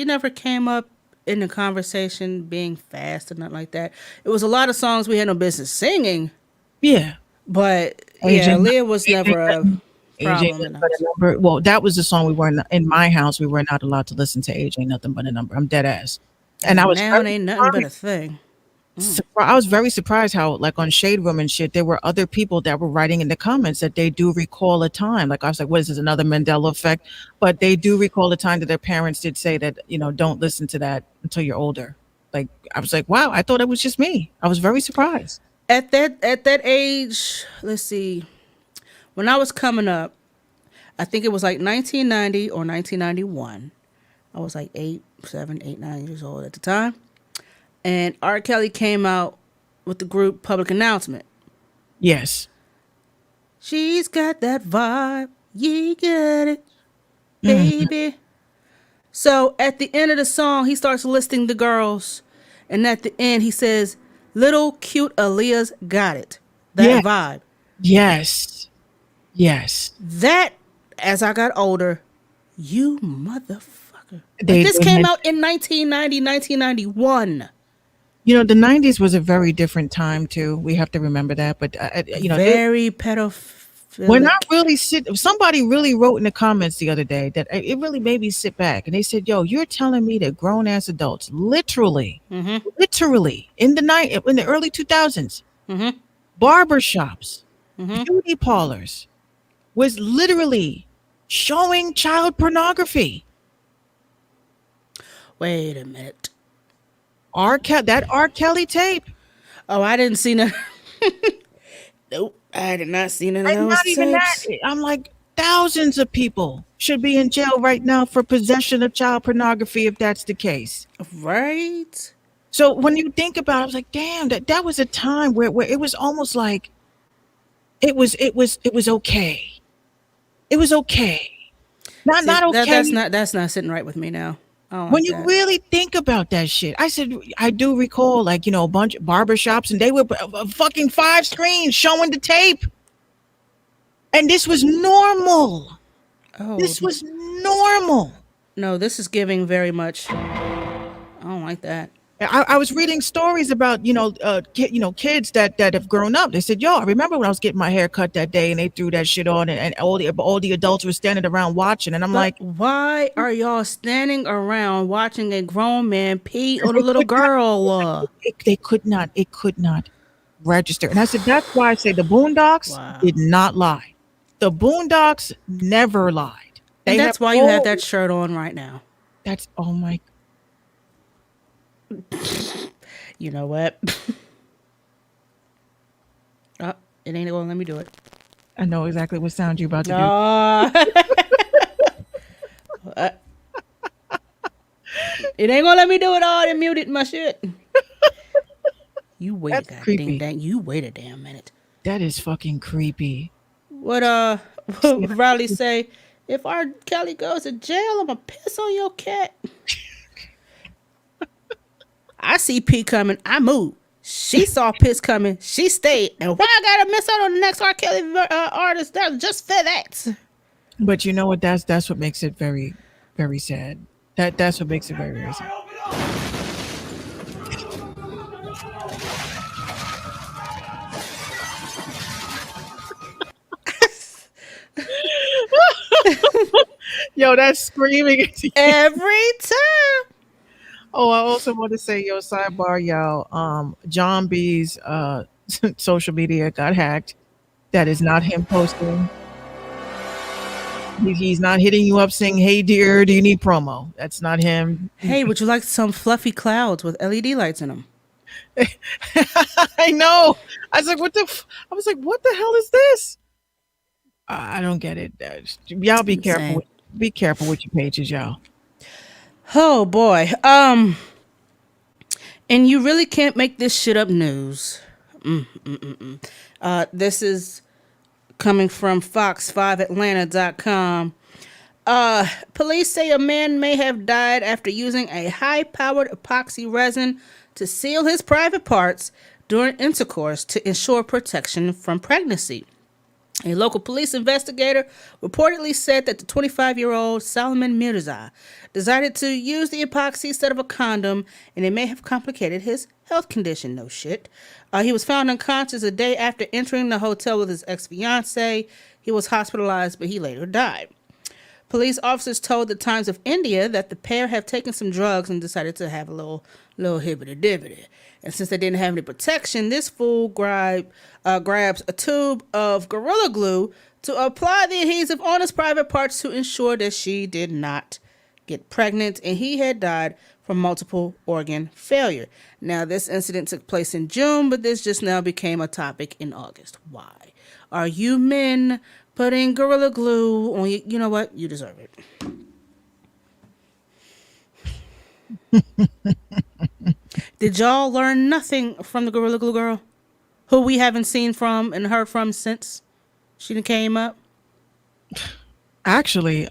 never came up in the conversation being fast or nothing like that. It was a lot of songs we had no business singing. Yeah. But yeah, AJ, Aaliyah was never a AJ problem in Nothing the But house. a Number. Well, that was the song we weren't in my house. We were not allowed to listen to AJ Nothing But a Number. I'm dead ass, and I And was now it very ain't nothing but a surprised. thing. I was very surprised how, like, on Shade Room and shit, there were other people that were writing in the comments that they do recall a time. Like, I was like, what is this, another Mandela effect? But they do recall a time that their parents did say that, don't listen to that until you're older. Like, I was like, wow, I thought it was just me. I was very surprised. At that age, let's see. When I was coming up, I think it was like 1990 or 1991. I was like 8, 7, 8, 9 years old at the time. And R. Kelly came out with the group Public Announcement. Yes. She's got that vibe. You get it, Mhm. baby. So at the end of the song, he starts listing the girls. And at the end, he says, little cute Aaliyah's got it. That Yes. vibe. Yes. Yes. That, as I got older, you motherfucker. Like They this they came had, out in 1990, 1991. the 90s was a very different time too. We have to remember that. But Very when I pedophilic. really somebody really wrote in the comments the other day that it really made me sit back, and they said, "Yo, you're telling me that grown ass adults, literally, in the early 2000s, barbershops, beauty parlors, was literally showing child pornography." Wait a minute. That R. Kelly tape. Oh, I didn't see none. Nope. I did not see none of And those not even that. tapes. I'm like, thousands of people should be in jail right now for possession of child pornography if that's the case. Right? So when you think about it, I was like, damn, that was a time where it was almost like it was okay. It was okay. Not See, not okay. that's not sitting right with me now. I don't When like you that. really think about that shit, I said, I do recall, like, a bunch of barbershops, and they were fucking 5 screens showing the tape. And this was normal. Oh This was normal. no, this is giving very much. I don't like that. I was reading stories about kids that have grown up. They said, "Yo, I remember when I was getting my hair cut that day, and they threw that shit on, and all the adults were standing around watching." And I'm But like, why are y'all standing around watching a grown man pee on a they little could not, girl? they could not register. And I said, that's why I say the Boondocks Wow. did not lie. The Boondocks never lied. And They have that's why you have that shirt on right now. That's, oh my. You know what? Oh, it ain't gonna let me do it. I know exactly what sound you're about to do. It ain't gonna let me do it all. It muted my shit. You wait That's a goddamn creepy. dang. You wait a damn minute. That is fucking creepy. What what Riley say? If R. Kelly goes to jail, I'ma piss on your cat. I see P coming. I move. She saw piss coming. She stayed. And why I gotta miss out on the next R. Kelly artist? That's just for that. But you know what? That's what makes it very, very sad. That's what makes it very, very sad. Yo, that's screaming. Every time. Oh, I also want to say, yo, sidebar, y'all. John B's social media got hacked. That is not him posting. He's not hitting you up saying, "Hey, dear, do you need promo?" That's not him. Hey, would you like some fluffy clouds with LED lights in them? I know. I was like, I was like, what the hell is this? I don't get it. Y'all be careful. Insane. Be careful with your pages, y'all. Oh boy. And you really can't make this shit up news. This is coming from Fox5Atlanta.com. Police say a man may have died after using a high-powered epoxy resin to seal his private parts during intercourse to ensure protection from pregnancy. A local police investigator reportedly said that the 25-year-old Salman Mirza decided to use the epoxy instead of a condom, and it may have complicated his health condition. No shit. He was found unconscious a day after entering the hotel with his ex-fiancee. He was hospitalized, but he later died. Police officers told the Times of India that the pair have taken some drugs and decided to have a little hibbity-dibbity. And since they didn't have any protection, this fool grabs a tube of Gorilla Glue to apply the adhesive on his private parts to ensure that she did not get pregnant, and he had died from multiple organ failure. Now, this incident took place in June, but this just now became a topic in August. Why? Are you men putting Gorilla Glue on you? You know what? You deserve it. Did y'all learn nothing from the Gorilla Glue girl, who we haven't seen from and heard from since she came up? Actually,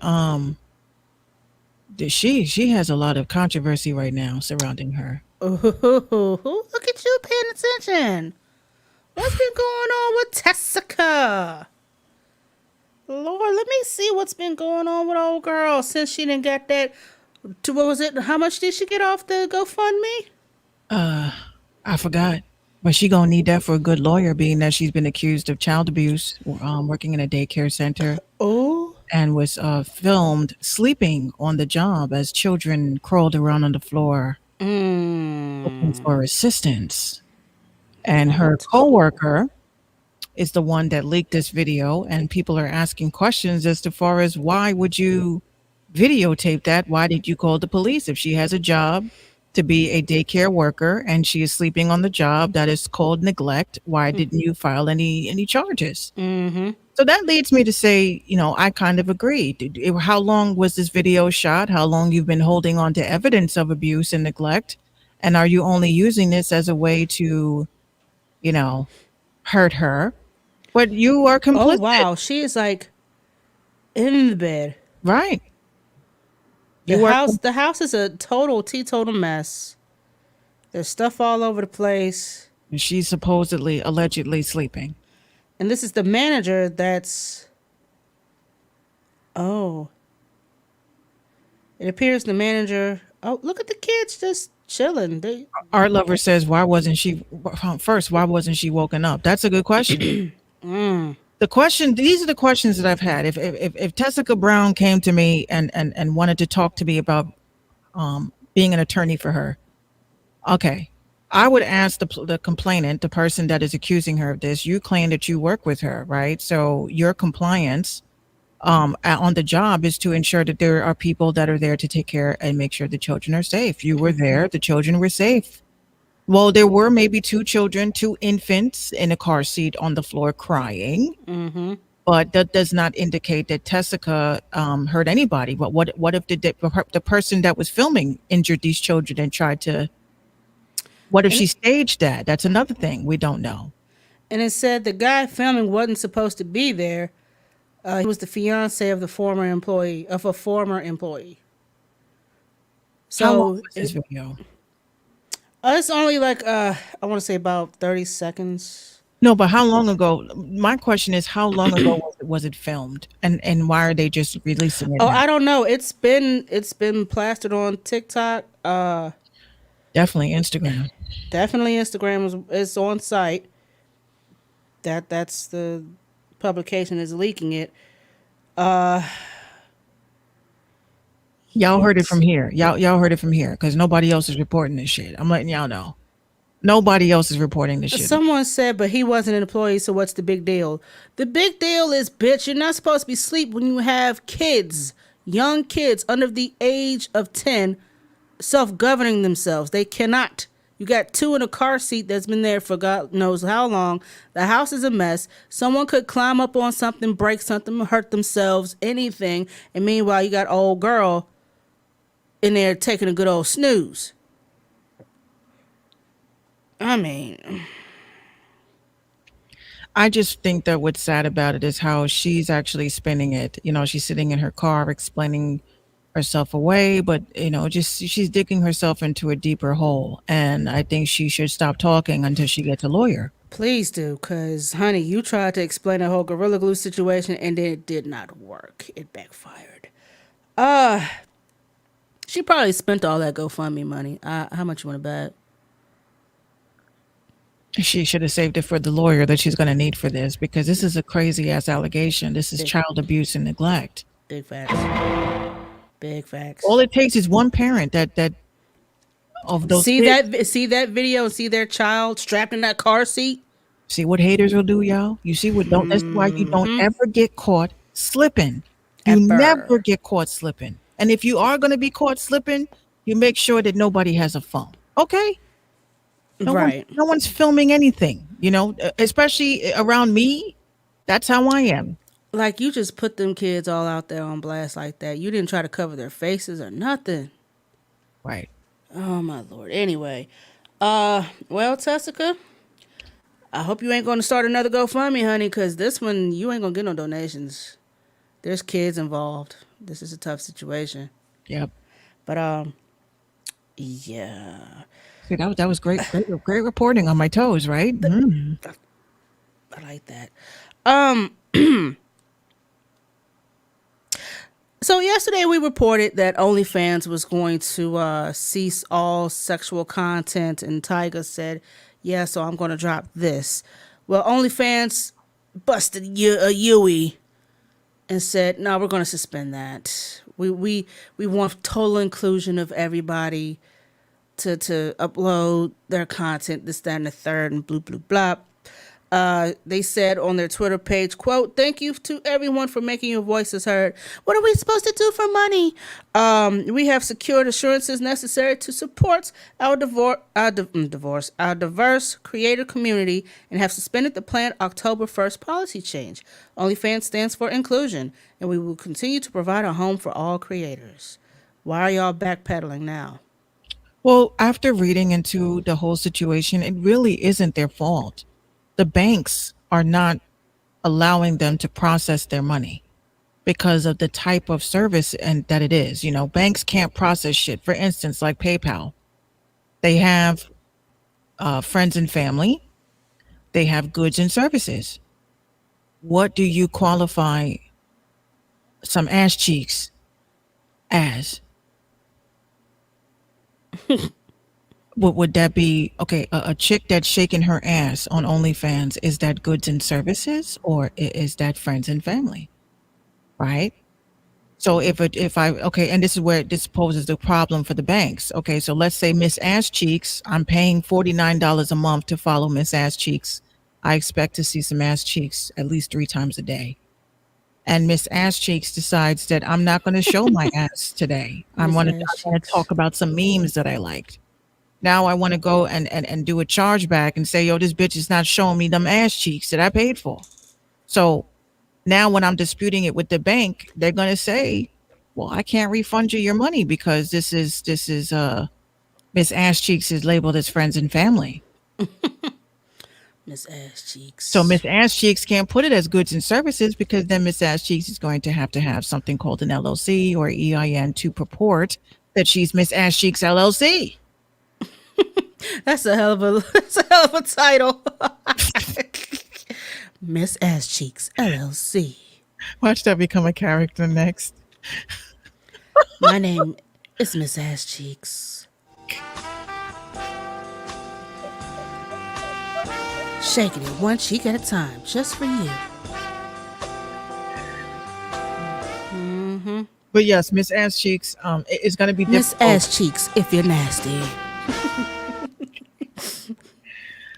she has a lot of controversy right now surrounding her. Ooh, look at you paying attention. What's been going on with Tessica? Lord, let me see what's been going on with old girl since she didn't get that. What was it? How much did she get off the GoFundMe? I forgot, but she gonna need that for a good lawyer, being that she's been accused of child abuse, working in a daycare center. Oh, And was filmed sleeping on the job as children crawled around on the floor looking for assistance. And her coworker is the one that leaked this video, and people are asking questions as to far as why would you videotape that? Why did you call the police if she has a job to be a daycare worker and she is sleeping on the job? That is called neglect. Why didn't you file any charges? So that leads me to say, I kind of agree. How long was this video shot? How long you've been holding on to evidence of abuse and neglect? And are you only using this as a way to, hurt her? But you are complicit. oh wow, she is like in the bed. Right. The house is a total teetotal mess. There's stuff all over the place. She's allegedly sleeping. And this is the manager that's... Oh. It appears the manager... Oh, look at the kids just chilling. Art Lover says, why wasn't she woken up? That's a good question. These are the questions that I've had. If Tessica Brown came to me and wanted to talk to me about being an attorney for her, okay, I would ask the complainant, the person that is accusing her of this. You claim that you work with her, right? So your compliance on the job is to ensure that there are people that are there to take care and make sure the children are safe. You were there, the children were safe. Well, there were maybe two infants in a car seat on the floor crying. But that does not indicate that Tessica hurt anybody. But what if the person that was filming injured these children and tried to... What if she staged that? That's another thing we don't know. And it said the guy filming wasn't supposed to be there. He was the fiance of a former employee. So how long was this video? It's only like I want to say about 30 seconds. No, but how long ago? My question is, how long ago was it filmed, and why are they just releasing it? Oh, now? I don't know. It's been plastered on TikTok. Definitely Instagram. Definitely Instagram is on site. That's the publication is leaking it. Y'all heard it from here. Y'all heard it from here because nobody else is reporting this shit. I'm letting y'all know. Nobody else is reporting this shit. Someone said, but he wasn't an employee, so what's the big deal? The big deal is, bitch, you're not supposed to be asleep when you have kids, young kids under the age of 10, self-governing themselves. They cannot. You got two in a car seat that's been there for God knows how long. The house is a mess. Someone could climb up on something, break something, hurt themselves, anything. And meanwhile, you got old girl in there taking a good old snooze. I mean, I just think that what's sad about it is how she's actually spinning it. She's sitting in her car explaining herself away, but just she's digging herself into a deeper hole. And I think she should stop talking until she gets a lawyer. Please do, because, honey, you tried to explain the whole Gorilla Glue situation and it did not work. It backfired. Uh, she probably spent all that GoFundMe money. How much you want to bet? She should have saved it for the lawyer that she's going to need for this, because this is a crazy ass allegation. This is Big, child abuse and neglect. big facts. Big facts. All it takes is one parent that of those See kids. see that video and see their child strapped in that car seat? See what haters will do, y'all. You see what don't. That's why you don't ever get caught slipping. You never Ever. get caught slipping. And if you are going to be caught slipping, you make sure that nobody has a phone. Okay. Right. No one's filming anything, especially around me. That's how I am. Like, you just put them kids all out there on blast like that. You didn't try to cover their faces or nothing. Right. Oh, my Lord. Anyway. Well, Tessica, I hope you ain't going to start another GoFundMe, honey, because this one, you ain't going to get no donations. There's kids involved. This is a tough situation. Yep. But, yeah. See, that was great reporting on my toes, right? I like that. So yesterday we reported that OnlyFans was going to cease all sexual content, and Tyga said, "Yeah, so I'm going to drop this." Well, OnlyFans busted a Yui and said, "No, we're going to suspend that. We want total inclusion of everybody to upload their content, this, that, and the third, and blah, blah, blah." They said on their Twitter page, quote, "Thank you to everyone for making your voices heard. What are we supposed to do for money? We have secured assurances necessary to support our diverse creator community and have suspended the planned October 1st policy change. OnlyFans stands for inclusion, and we will continue to provide a home for all creators." Why are y'all backpedaling now? Well, after reading into the whole situation, it really isn't their fault. The banks are not allowing them to process their money because of the type of service and that it is. Banks can't process shit. For instance, like PayPal, they have friends and family, they have goods and services. What do you qualify some ass cheeks as? What would that be? Okay, a chick that's shaking her ass on OnlyFans, is that goods and services, or is that friends and family? Right? So and this is where this poses the problem for the banks. Okay, so let's say Miss Ass Cheeks, I'm paying $49 a month to follow Miss Ass Cheeks. I expect to see some ass cheeks at least 3 times a day. And Miss Ass Cheeks decides that I'm not going to show my ass today. I'm going to talk about some memes that I liked. Now I want to go and do a chargeback and say, yo, this bitch is not showing me them ass cheeks that I paid for. So now when I'm disputing it with the bank, they're going to say, well, I can't refund you your money because this is Miss Ass Cheeks is labeled as friends and family. Miss Ass Cheeks. So Miss Ass Cheeks can't put it as goods and services, because then Miss Ass Cheeks is going to have something called an LLC or EIN to purport that she's Miss Ass Cheeks LLC. That's a hell of a title. Miss Ass Cheeks LLC. Watch that become a character next. My name is Miss Ass Cheeks. Shaking it one cheek at a time, just for you. Mm-hmm. But yes, Miss Ass Cheeks is going to be Miss difficult. Ass Cheeks, if you're nasty.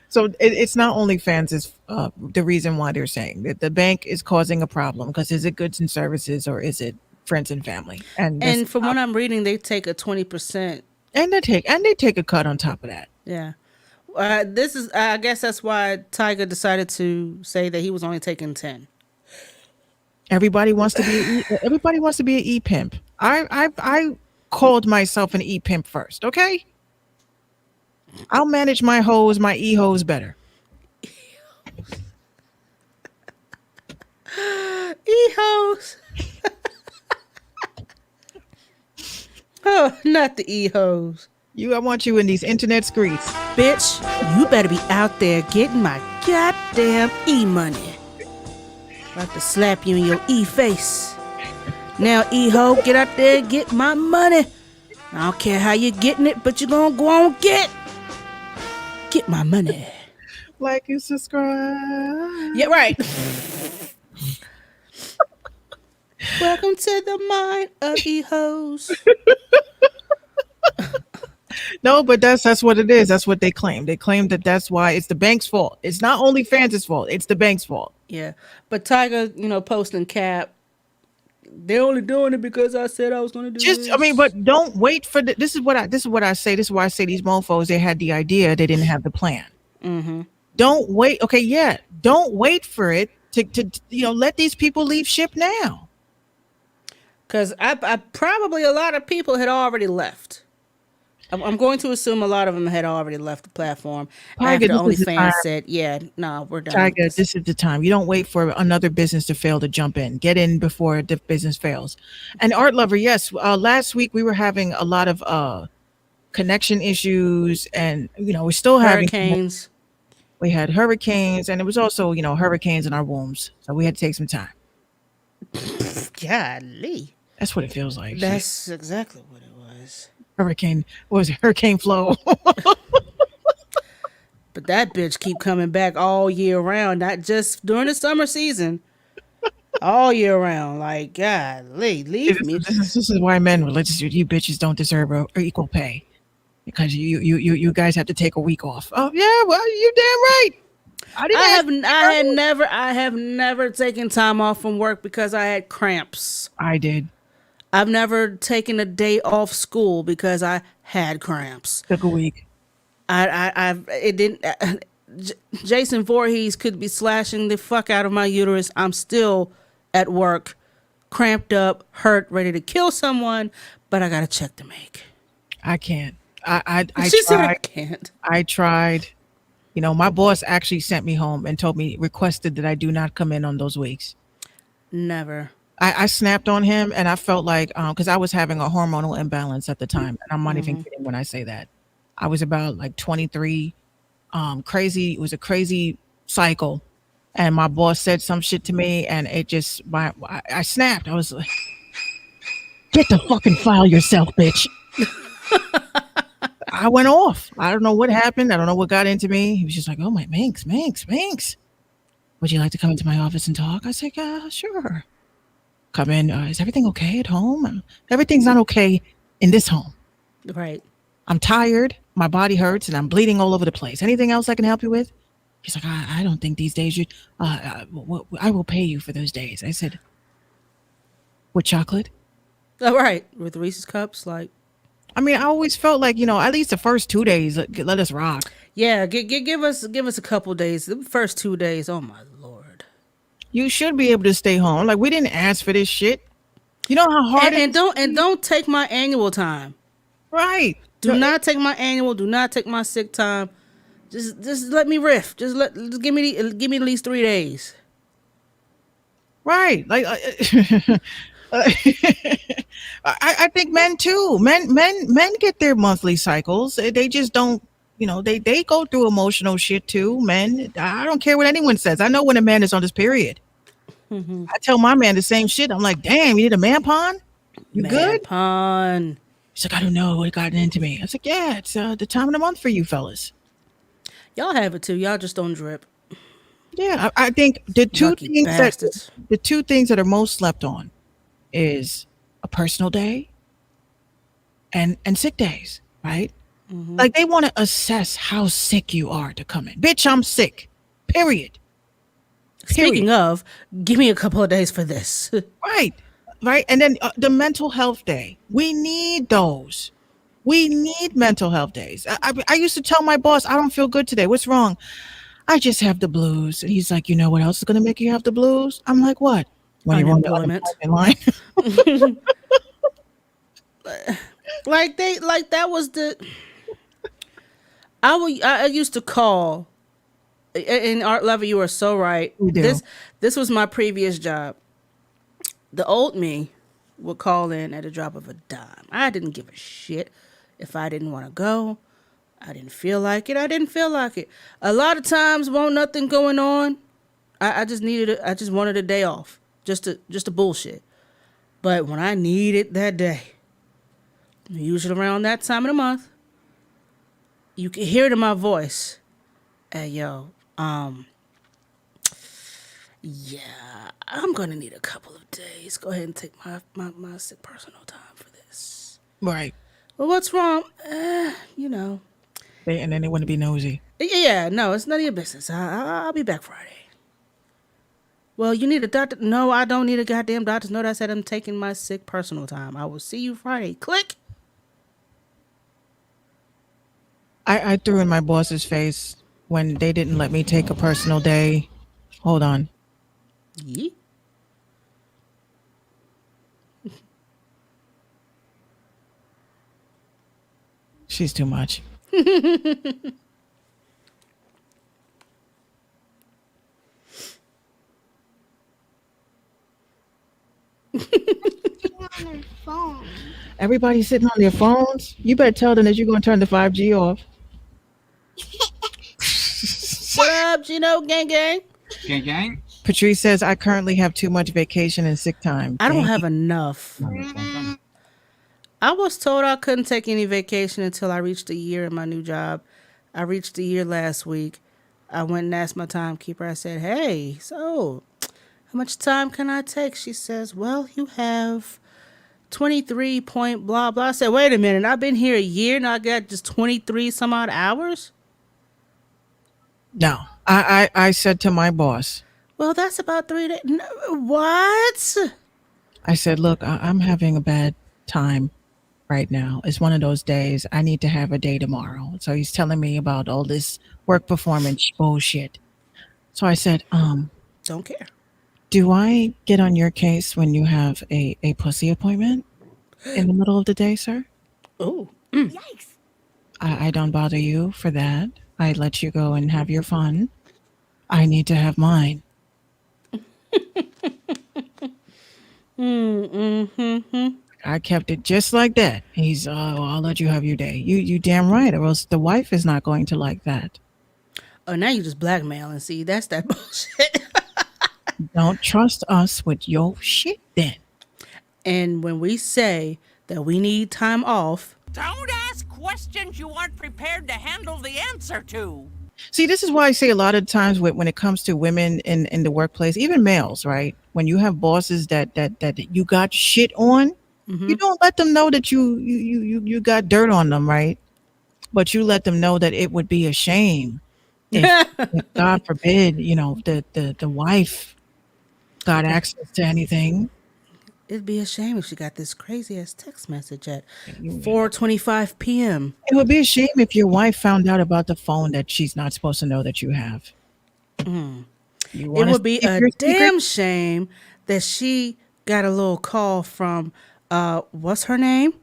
So it's not OnlyFans is the reason why they're saying that the bank is causing a problem, because is it goods and services or is it friends and family? And from what I'm reading, they take a 20%. And they take a cut on top of that. Yeah. This is, I guess that's why Tyga decided to say that he was only taking 10. Everybody wants to be an e-pimp. I called myself an e-pimp first, okay? I'll manage my e-hoes better. E-hoes. Oh, not the e-hoes. I want you in these internet streets. Bitch, you better be out there getting my goddamn e-money. About to slap you in your e-face. Now, e-ho, get out there and get my money. I don't care how you're getting it, but you're gonna go on get my money. Like and subscribe. Yeah, right. Welcome to the mind of e-hos. No, but that's what it is. That's what they claim. They claim that that's why it's the bank's fault. It's not OnlyFans' fault. It's the bank's fault. Yeah, but Tiger, posting cap. They're only doing it because I said I was going to do this. I mean, but don't wait for this is what I say. This is why I say these mofos. They had the idea. They didn't have the plan. Mm-hmm. Don't wait. Okay, yeah. Don't wait for it to let these people leave ship now. Because I probably a lot of people had already left. I'm going to assume a lot of them had already left the platform Tiger, after OnlyFans said, "Yeah, no, we're done." Tiger, this is the time. You don't wait for another business to fail to jump in. Get in before the business fails. And Art Lover, yes. Last week we were having a lot of connection issues, and we're still having hurricanes. We had hurricanes, and it was also hurricanes in our wombs, so we had to take some time. Golly, that's what it feels like. That's exactly what it was. Hurricane, what was it? Hurricane flow. But that bitch keep coming back all year round, not just during the summer season. All year round. Like, golly, leave me. This is why men, religious, you bitches don't deserve equal pay. Because you guys have to take a week off. Oh yeah, well, you damn right. I have never taken time off from work because I had cramps. I did. I've never taken a day off school because I had cramps. Took a week. Jason Voorhees could be slashing the fuck out of my uterus. I'm still at work, cramped up, hurt, ready to kill someone, but I got a check to make. I can't. I said I can't. I tried. My boss actually sent me home and requested that I do not come in on those weeks. Never. I snapped on him, and I felt like, because I was having a hormonal imbalance at the time, and I'm not even kidding when I say that. I was about like 23, crazy. It was a crazy cycle, and my boss said some shit to me, and it just, I snapped. I was like, get the fucking file yourself, bitch. I went off. I don't know what happened. I don't know what got into me. He was just like, oh my, Minx. Would you like to come into my office and talk? I said, yeah, sure. Come in. Is everything okay at home? Everything's not okay in this home. Right. I'm tired. My body hurts, and I'm bleeding all over the place. Anything else I can help you with? He's like, I don't think these days I will pay you for those days. I said, with chocolate? All right. With Reese's Cups, like. I mean, I always felt like, at least the first 2 days, let us rock. Yeah, give us a couple days. The first 2 days, oh my Lord. You should be able to stay home. Like, we didn't ask for this shit. You know how hard don't take my annual time. Right. Do not take my annual. Do not take my sick time. Just let me riff. Just give me at least 3 days. Right. Like I think men too. Men get their monthly cycles. They just don't. They go through emotional shit too. Men. I don't care what anyone says. I know when a man is on his period. Mm-hmm. I tell my man the same shit. I'm like, damn, you need a man pon? You good? Pon. He's like, I don't know what got into me. I was like, yeah, it's the time of the month for you fellas. Y'all have it too. Y'all just don't drip. Yeah, I think the two things that are most slept on is a personal day and sick days, right? Mm-hmm. Like they want to assess how sick you are to come in. Bitch, I'm sick. Period. Speaking of, give me a couple of days for this. Right. And then the mental health day. We need those. We need mental health days. I used to tell my boss, I don't feel good today. What's wrong? I just have the blues. And he's like, you know what else is going to make you have the blues? I'm like, what? When you're on the unemployment line. that was the. I used to call. And Art Lover, you are so right. This was my previous job. The old me would call in at a drop of a dime. I didn't give a shit if I didn't want to go. I didn't feel like it. I didn't feel like it. A lot of times, won't nothing going on. I just I just wanted a day off, just to bullshit. But when I needed that day, usually around that time of the month, you can hear it in my voice. Hey, yo, yeah, I'm gonna need a couple of days. Go ahead and take my sick personal time for this. Right. Well, what's wrong? You know. And then they want to be nosy. Yeah, no, it's none of your business. I'll be back Friday. Well, you need a doctor? No, I don't need a goddamn doctor's note. I said I'm taking my sick personal time. I will see you Friday. Click. I threw in my boss's face when they didn't let me take a personal day. Hold on. Yeah. She's too much. On their phone. Everybody's sitting on their phones. You better tell them that you're going to turn the 5G off. What up, Gino? Gang, gang. Gang, gang. Patrice says, I currently have too much vacation and sick time. I don't Dang. have enough. I was told I couldn't take any vacation until I reached a year in my new job. I reached a year last week. I went and asked my timekeeper. I said, hey, so how much time can I take? She says, well, you have 23 point blah, blah. I said, wait a minute. I've been here a year and I got just 23 some odd hours? No. I said to my boss, Well, that's about 3 days. No, what? I said, look, I'm having a bad time right now. It's one of those days. I need to have a day tomorrow. So he's telling me about all this work performance bullshit. So I said, Don't care. do I get on your case when you have a pussy appointment in the middle of the day, sir? Oh, Yikes. I don't bother you for that. I let you go and have your fun. I need to have mine. I kept it just like that. He's, oh, I'll let you have your day. You damn right, or else the wife is not going to like that. oh, now you just blackmailing. See, that's that bullshit. Don't trust us with your shit then. And when we say that we need time off, Don't ask questions you aren't prepared to handle the answer to. See, this is why I say a lot of times when it comes to women in the workplace, even males, right? When you have bosses that you got shit on, you don't let them know that you got dirt on them, right? But you let them know that it would be a shame if God forbid, the wife got access to anything. it'd be a shame if she got this crazy ass text message at 4:25 p.m. It would be a shame if your wife found out about the phone that she's not supposed to know that you have. You It wanna would be keep a your damn secret? shame that she got a little call from what's her name?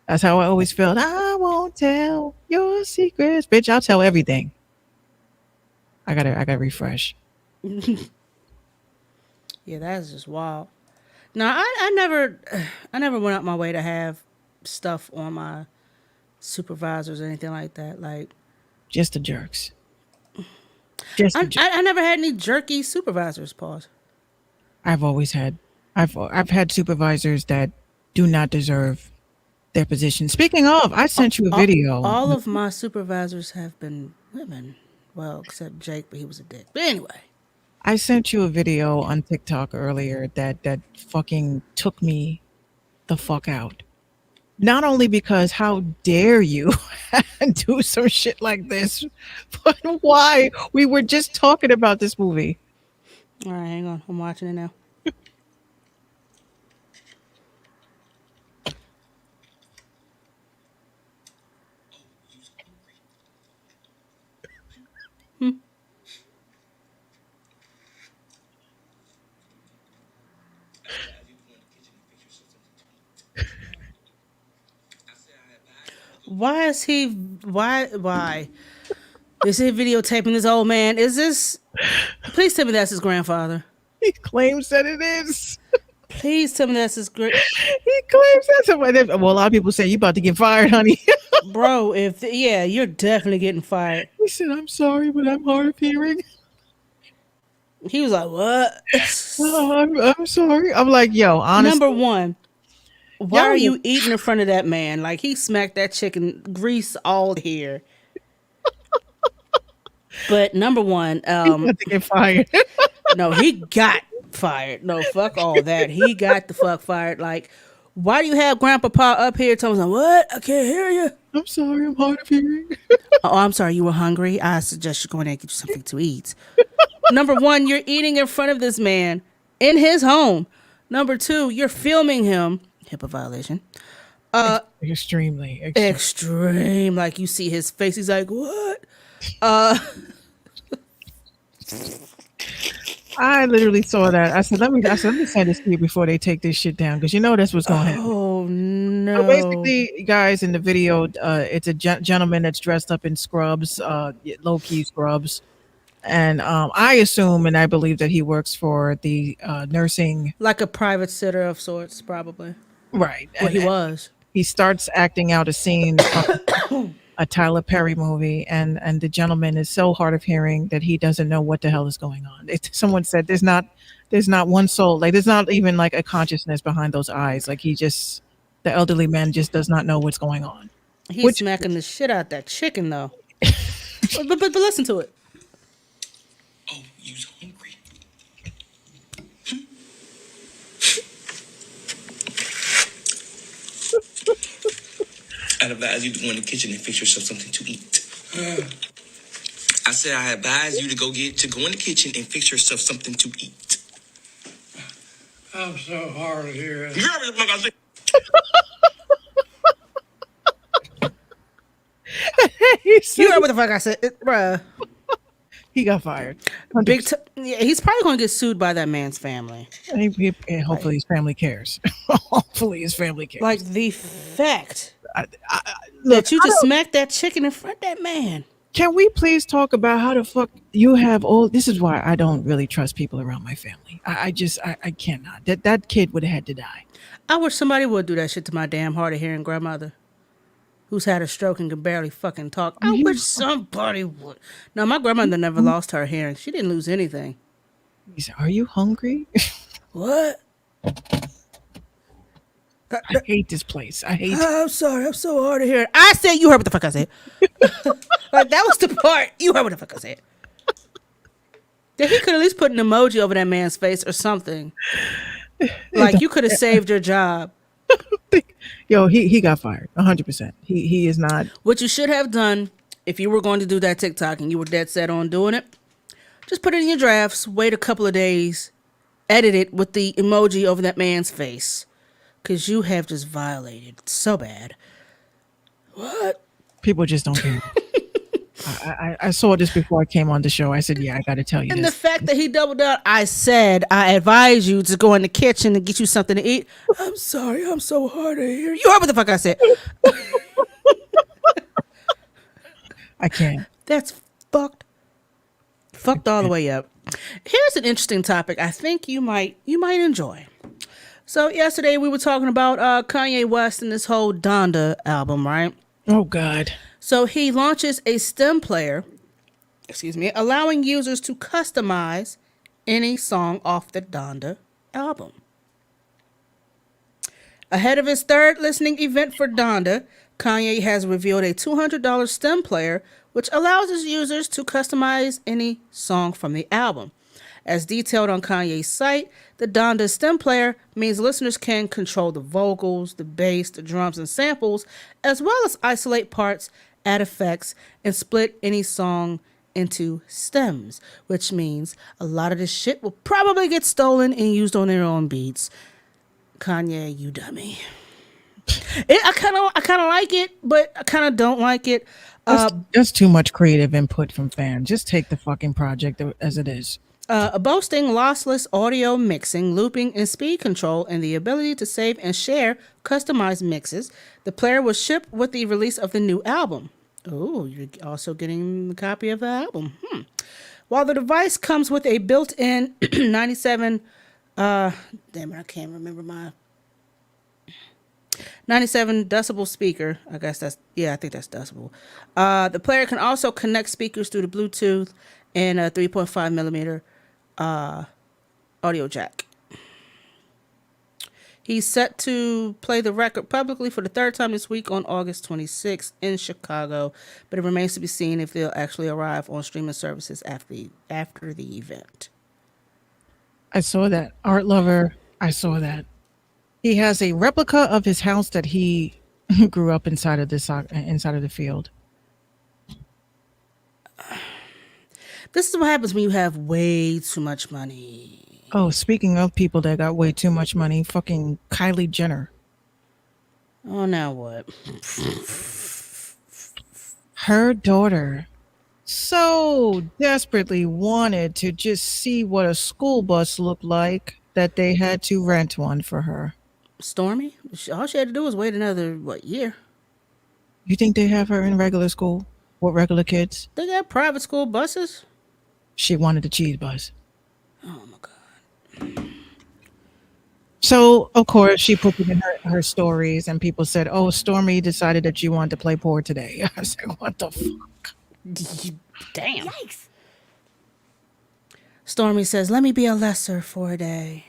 That's how I always felt. I won't tell your secrets, bitch. I'll tell everything. I gotta refresh. Yeah, that's just wild. No, I never went out my way to have stuff on my supervisors or anything like that. Like Just the jerks. Just the jerks. I never had any jerky supervisors. Pause. I've had supervisors that do not deserve their position. Speaking of, I sent you a video. All of my supervisors have been women. Well, except Jake, but he was a dick. But anyway. I sent you a video on TikTok earlier that fucking took me the fuck out. Not only because how dare you do some shit like this, but why? We were just talking about this movie. All right, hang on. I'm watching it now. Why is he? Why? Is he videotaping this old man? Is this? Please tell me that's his grandfather. He claims that it is. Please tell me that's his great. He claims that's it. Well, a lot of people say you about to get fired, honey. Bro, you're definitely getting fired. He said, "I'm sorry, but I'm hard of hearing." He was like, what? Oh, I'm sorry. I'm like, yo, honestly, Number one, why are y'all you eating in front of that man? Like, he smacked that chicken grease all here. But number one, got to get fired. no, he got fired. No, fuck all that. He got the fuck fired. Like, why do you have Grandpapa up here telling me, what? I can't hear you. I'm sorry, I'm hard of hearing. Oh, I'm sorry, you were hungry? I suggest you go in there and get you something to eat. Number one, you're eating in front of this man in his home. Number two, you're filming him. HIPAA violation. Extremely. Extreme. Like, you see his face. He's like, what? I literally saw that. I said, let me send this to you before they take this shit down, because you know that's what's going to happen. Oh, no. So basically, guys, in the video, it's a gentleman that's dressed up in scrubs, low-key scrubs. And I assume and I believe that he works for the nursing. Like a private sitter of sorts, probably. Right. Well, he was. He starts acting out a scene from a Tyler Perry movie, and the gentleman is so hard of hearing that he doesn't know what the hell is going on. Someone said there's not one soul, like there's not even like a consciousness behind those eyes. Like the elderly man just does not know what's going on. He's smacking the shit out that chicken, though. but listen to it. Oh, you's hungry. I'd advise you to go in the kitchen and fix yourself something to eat. I said I advise you to go in the kitchen and fix yourself something to eat. I'm so hard of hearing. You heard me, like I said. You heard what the fuck I said, bruh. He got fired. He's probably going to get sued by that man's family. And hopefully his family cares. Hopefully his family cares. Like, the fact that you just smacked that chicken in front of that man. Can we please talk about how the fuck you have all? This is why I don't really trust people around my family. I cannot. That kid would have had to die. I wish somebody would do that shit to my damn hard of hearing grandmother, who's had a stroke and can barely fucking talk. I wish somebody would. No, my grandmother never lost her hearing. She didn't lose anything. He said, "Are you hungry?" What? I hate this place. I'm sorry. I'm so hard of hearing. I said, you heard what the fuck I said. Like, that was the part. You heard what the fuck I said. That he could at least put an emoji over that man's face or something. Like, you could have saved your job. Yo, he got fired 100%. He is not. What you should have done if you were going to do that TikTok and you were dead set on doing it, just put it in your drafts, wait a couple of days, edit it with the emoji over that man's face, because you have just violated so bad. What? People just don't care. I saw this before I came on the show. I said, yeah, I got to tell you And this. the fact that he doubled down, I said, I advise you to go in the kitchen and get you something to eat. I'm sorry, I'm so hard to hear. You heard what the fuck I said. I can't. That's fucked. Fucked all the way up. Here's an interesting topic I think you might enjoy. So yesterday we were talking about Kanye West and this whole Donda album, right? Oh, God. So he launches a stem player, allowing users to customize any song off the Donda album. Ahead of his third listening event for Donda, Kanye has revealed a $200 stem player, which allows his users to customize any song from the album. As detailed on Kanye's site, the Donda stem player means listeners can control the vocals, the bass, the drums, and samples, as well as isolate parts, add effects, and split any song into stems, which means a lot of this shit will probably get stolen and used on their own beats. Kanye, you dummy. I kind of like it, but I kind of don't like it. That's too much creative input from fans. Just take the fucking project as it is. Boasting lossless audio mixing, looping, and speed control, and the ability to save and share customized mixes, the player was shipped with the release of the new album. Oh, you're also getting a copy of the album. While the device comes with a built-in 97, damn it, I can't remember my 97 decibel speaker. I guess I think that's decibel. The player can also connect speakers through the Bluetooth and a 3.5 millimeter audio jack. He's set to play the record publicly for the third time this week on August 26th in Chicago, but it remains to be seen if they'll actually arrive on streaming services after the event. I saw that. Art lover, I saw that. He has a replica of his house that he grew up inside of the field. This is what happens when you have way too much money. Oh, speaking of people that got way too much money, fucking Kylie Jenner. Oh, now what? Her daughter so desperately wanted to just see what a school bus looked like that they had to rent one for her. Stormy? All she had to do was wait another, year? You think they have her in regular school with regular kids? They got private school buses? She wanted the cheese bus. Oh, my God. So, of course, she put it in her stories, and people said, oh, Stormy decided that you wanted to play poor today. I said, what the fuck? Damn. Yikes. Stormy says, let me be a lesser for a day.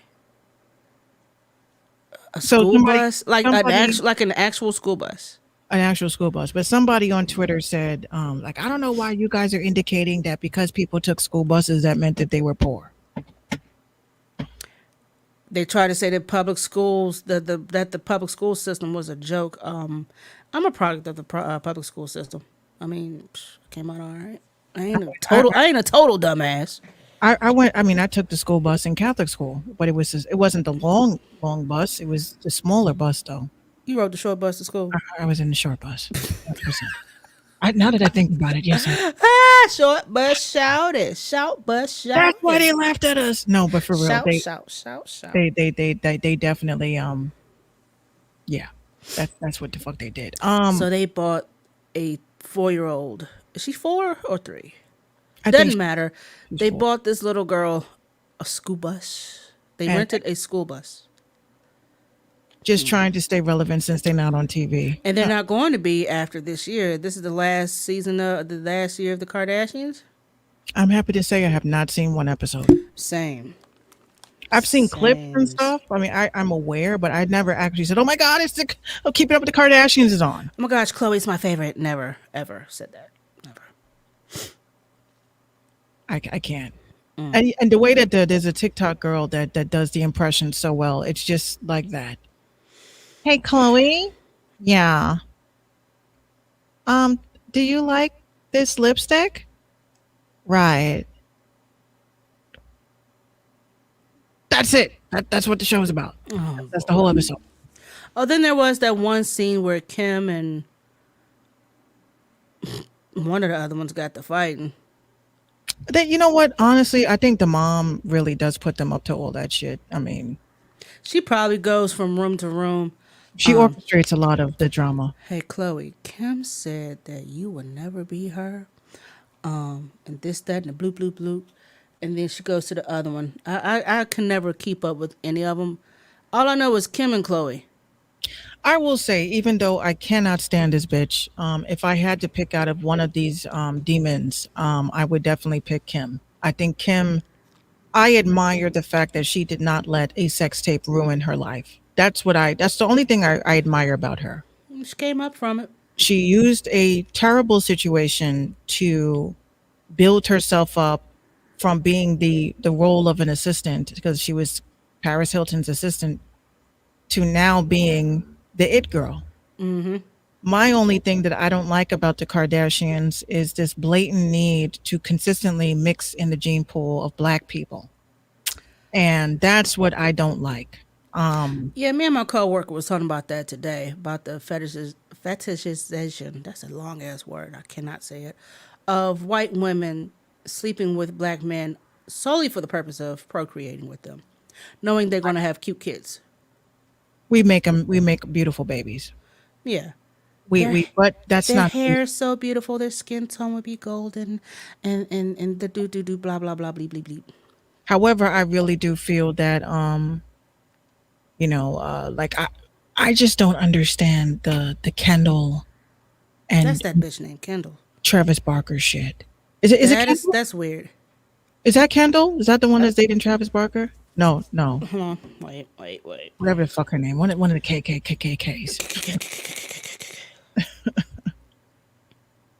A school bus? Like an actual school bus? An actual school bus. But somebody on Twitter said, I don't know why you guys are indicating that because people took school buses, that meant that they were poor. They try to say that public schools, that the public school system was a joke. I'm a product of the public school system. I mean, came out all right. I ain't a total dumbass. I took the school bus in Catholic school, but it wasn't the long bus. It was the smaller bus though. You rode the short bus to school? I was in the short bus. Now that I think about it, yes. Short bus, shout it. Shout bus, shout. That's why they laughed at us. No, but for real, shout. They definitely yeah. That's what the fuck they did. So they bought a 4-year-old. Is she 4 or 3? Doesn't matter. They bought this little girl a school bus. They rented a school bus. Just trying to stay relevant since they're not on TV. And they're not going to be after this year. This is the last season of the last year of the Kardashians. I'm happy to say I have not seen one episode. Same. I've seen clips and stuff. I mean, I'm aware, but I never actually said, oh my God, Keeping Up with the Kardashians is on. Oh my gosh, Khloe's my favorite. Never, ever said that. Never. I can't. And the way that there's a TikTok girl that does the impression so well, it's just like that. Hey, Khloe. Yeah. Do you like this lipstick? Right. That's it. That's what the show is about. That's the whole episode. Oh, then there was that one scene where Kim and one of the other ones got to fighting. You know what? Honestly, I think the mom really does put them up to all that shit. I mean, she probably goes from room to room. She orchestrates a lot of the drama. Hey, Khloe, Kim said that you will never be her. And this, that, and the bloop, bloop, bloop. And then she goes to the other one. I can never keep up with any of them. All I know is Kim and Khloe. I will say, even though I cannot stand this bitch, if I had to pick out of one of these demons, I would definitely pick Kim. I think Kim, I admire the fact that she did not let a sex tape ruin her life. That's the only thing I admire about her. She came up from it. She used a terrible situation to build herself up from being the role of an assistant, because she was Paris Hilton's assistant, to now being the it girl. Mm-hmm. My only thing that I don't like about the Kardashians is this blatant need to consistently mix in the gene pool of Black people. And that's what I don't like. Yeah, me and my coworker was talking about that today, about the fetishization, that's a long ass word, I cannot say it, of white women sleeping with Black men solely for the purpose of procreating with them, knowing they're going to have cute kids. We make beautiful babies. Yeah. But that's not. Their hair is so beautiful, their skin tone would be golden, and the do blah blah blah bleep bleep bleep. However, I really do feel that I just don't understand the Kendall That's and that bitch named Kendall. Travis Barker shit. Is it Kendall? That's weird. Is that Kendall? Is that the one that's dating Travis Barker? No, no. Hold on. Wait. Whatever the fuck her name. One of the KKKs.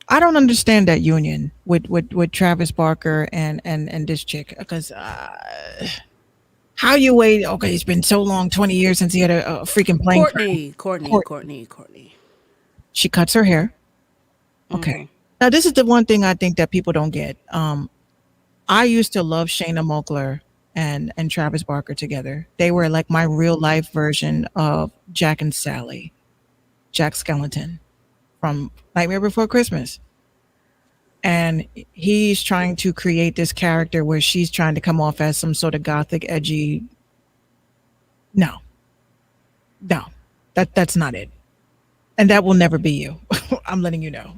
I don't understand that union with Travis Barker and this chick because how you wait? Okay, it's been so long, 20 years since he had a freaking plane crash. Courtney. She cuts her hair. Okay. Now this is the one thing I think that people don't get. I used to love Shayna Moakler and Travis Barker together. They were like my real life version of Jack and Sally, Jack Skellington from Nightmare Before Christmas. And he's trying to create this character where she's trying to come off as some sort of gothic, edgy. No, that's not it. And that will never be you. I'm letting you know.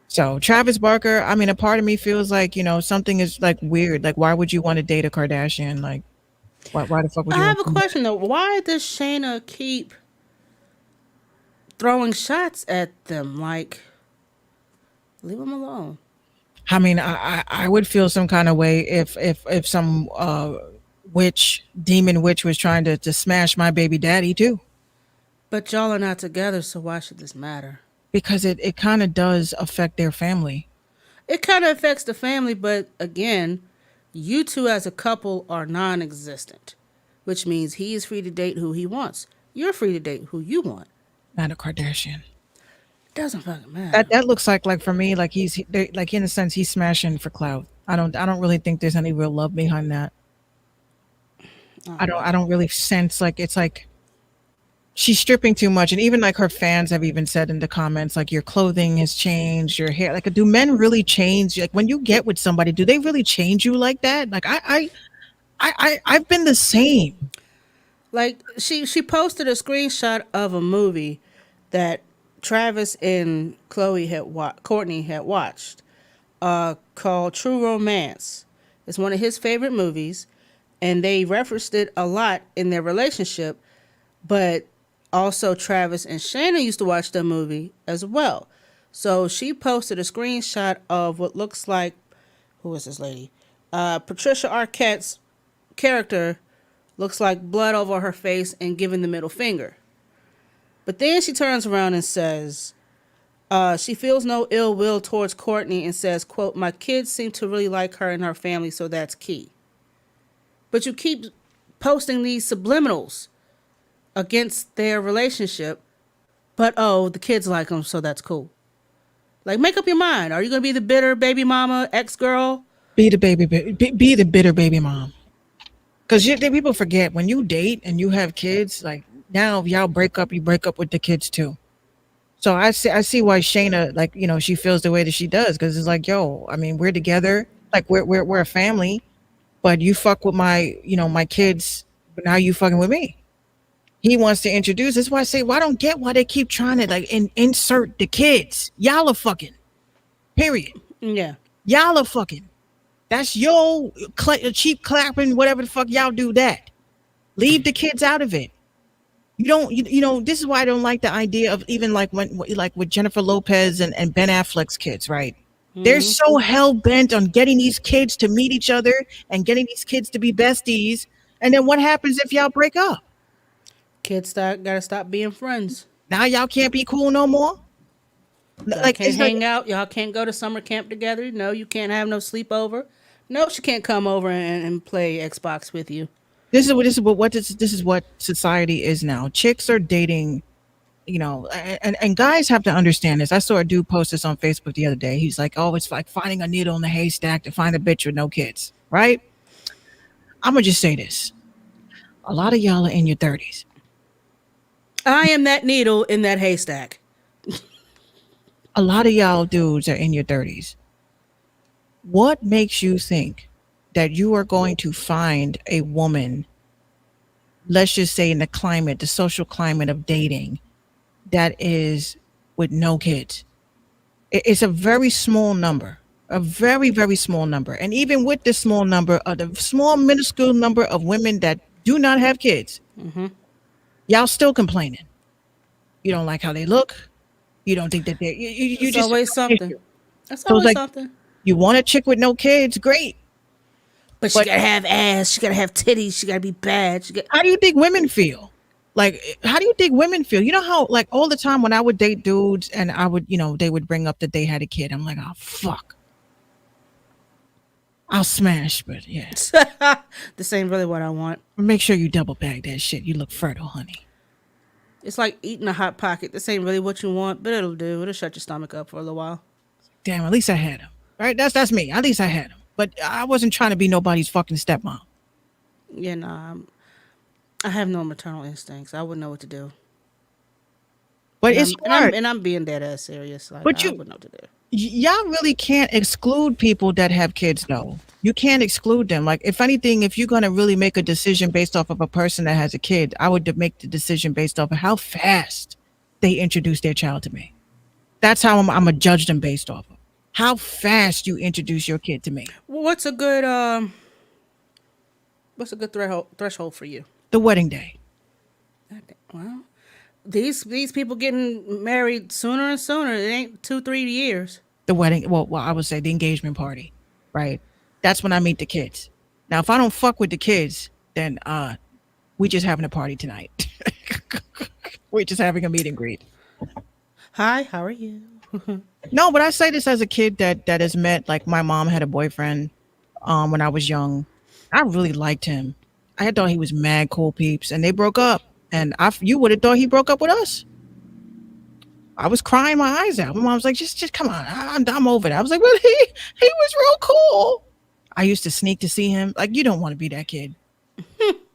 So Travis Barker, I mean, a part of me feels like, something is like weird. Like, why would you want to date a Kardashian? Like, why the fuck would you? I have a question though. Why does Shayna keep throwing shots at them? Like, leave them alone. I mean, I would feel some kind of way if some demon witch was trying to smash my baby daddy too. But y'all are not together, so why should this matter? Because it kind of does affect their family. It kind of affects the family, but again, you two as a couple are non-existent, which means he is free to date who he wants. You're free to date who you want. Not a Kardashian. Doesn't fucking matter. That looks like for me, like he's like in a sense he's smashing for clout. I don't really think there's any real love behind that. I don't really sense like it's like she's stripping too much, and even like her fans have even said in the comments like your clothing has changed, your hair. Like, do men really change? Like when you get with somebody, do they really change you like that? Like I've been the same. Like she posted a screenshot of a movie that Travis and Courtney had watched called True Romance. It's one of his favorite movies, and they referenced it a lot in their relationship, but also Travis and Shayna used to watch the movie as well. So she posted a screenshot of what looks like, who is this lady? Patricia Arquette's character looks like blood over her face and giving the middle finger. But then she turns around and says, she feels no ill will towards Courtney and says, quote, my kids seem to really like her and her family, so that's key. But you keep posting these subliminals against their relationship, but the kids like them, so that's cool. Like, make up your mind. Are you going to be the bitter baby mama, ex-girl? Be the bitter baby mom. Because people forget when you date and you have kids, like, now if y'all break up, you break up with the kids too. So I see why Shayna, like, she feels the way that she does, because it's like, yo, I mean, we're together, like we're a family, but you fuck with my my kids, but now you fucking with me. He wants to introduce. That's why I say, well, I don't get why they keep trying to like insert the kids. Y'all are fucking. Period. Yeah. Y'all are fucking. That's your cheap clapping, whatever the fuck y'all do that. Leave the kids out of it. You don't, this is why I don't like the idea of even like like with Jennifer Lopez and Ben Affleck's kids, right? Mm-hmm. They're so hell bent on getting these kids to meet each other and getting these kids to be besties. And then what happens if y'all break up? Kids gotta stop being friends. Now y'all can't be cool no more? Y'all can't hang out. Y'all can't go to summer camp together. No, you can't have no sleepover. No, she can't come over and play Xbox with you. This is what society is now. Chicks are dating, and guys have to understand this. I saw a dude post this on Facebook the other day. He's like, oh, it's like finding a needle in the haystack to find a bitch with no kids, right? I'm going to just say this. A lot of y'all are in your 30s. I am that needle in that haystack. A lot of y'all dudes are in your 30s. What makes you think that you are going to find a woman, let's just say in the social climate of dating, that is with no kids? It's a very small number, a very, very small number. And even with this small number, the small minuscule number of women that do not have kids, Y'all still complaining. You don't like how they look. You don't think that they you It's just always something. That's So it's always like something. you want a chick with no kids, great. But she But gotta have ass. She gotta have titties. She gotta be bad. She got. how do you think women feel? Like, how do you think women feel? You know how, like, all the time when I would date dudes and I would, they would bring up that they had a kid. I'm like, oh, fuck. I'll smash, but yeah. This ain't really what I want. Make sure you double bag that shit. You look fertile, honey. It's like eating a hot pocket. This ain't really what you want, but it'll do. It'll shut your stomach up for a little while. Damn, at least I had him. Right? That's me. At least I had him. But I wasn't trying to be nobody's fucking stepmom. Yeah, nah. I have no maternal instincts. I wouldn't know what to do. But And it's I'm, hard. and I'm being dead ass serious. Like, But I you- wouldn't know what to do. Y'all really can't exclude people that have kids, though. You can't exclude them. Like, if anything, if you're going to really make a decision based off of a person that has a kid, I would make the decision based off of how fast they introduce their child to me. That's how I'm going to judge them based off of how fast you introduce your kid to me. Well, what's a good threshold for you? The wedding day. Well, these people getting married sooner and sooner. It ain't 2-3 years. The wedding. Well, I would say the engagement party, right? That's when I meet the kids. Now, if I don't fuck with the kids, then we just having a party tonight. We're just having a meet and greet. Hi, how are you? No, but I say this as a kid that has met, like, my mom had a boyfriend when I was young. I really liked him. I had thought he was mad cool peeps, and they broke up. And you would have thought he broke up with us. I was crying my eyes out. My mom was like, just come on. I'm over it. I was like, but he was real cool. I used to sneak to see him. Like, you don't want to be that kid.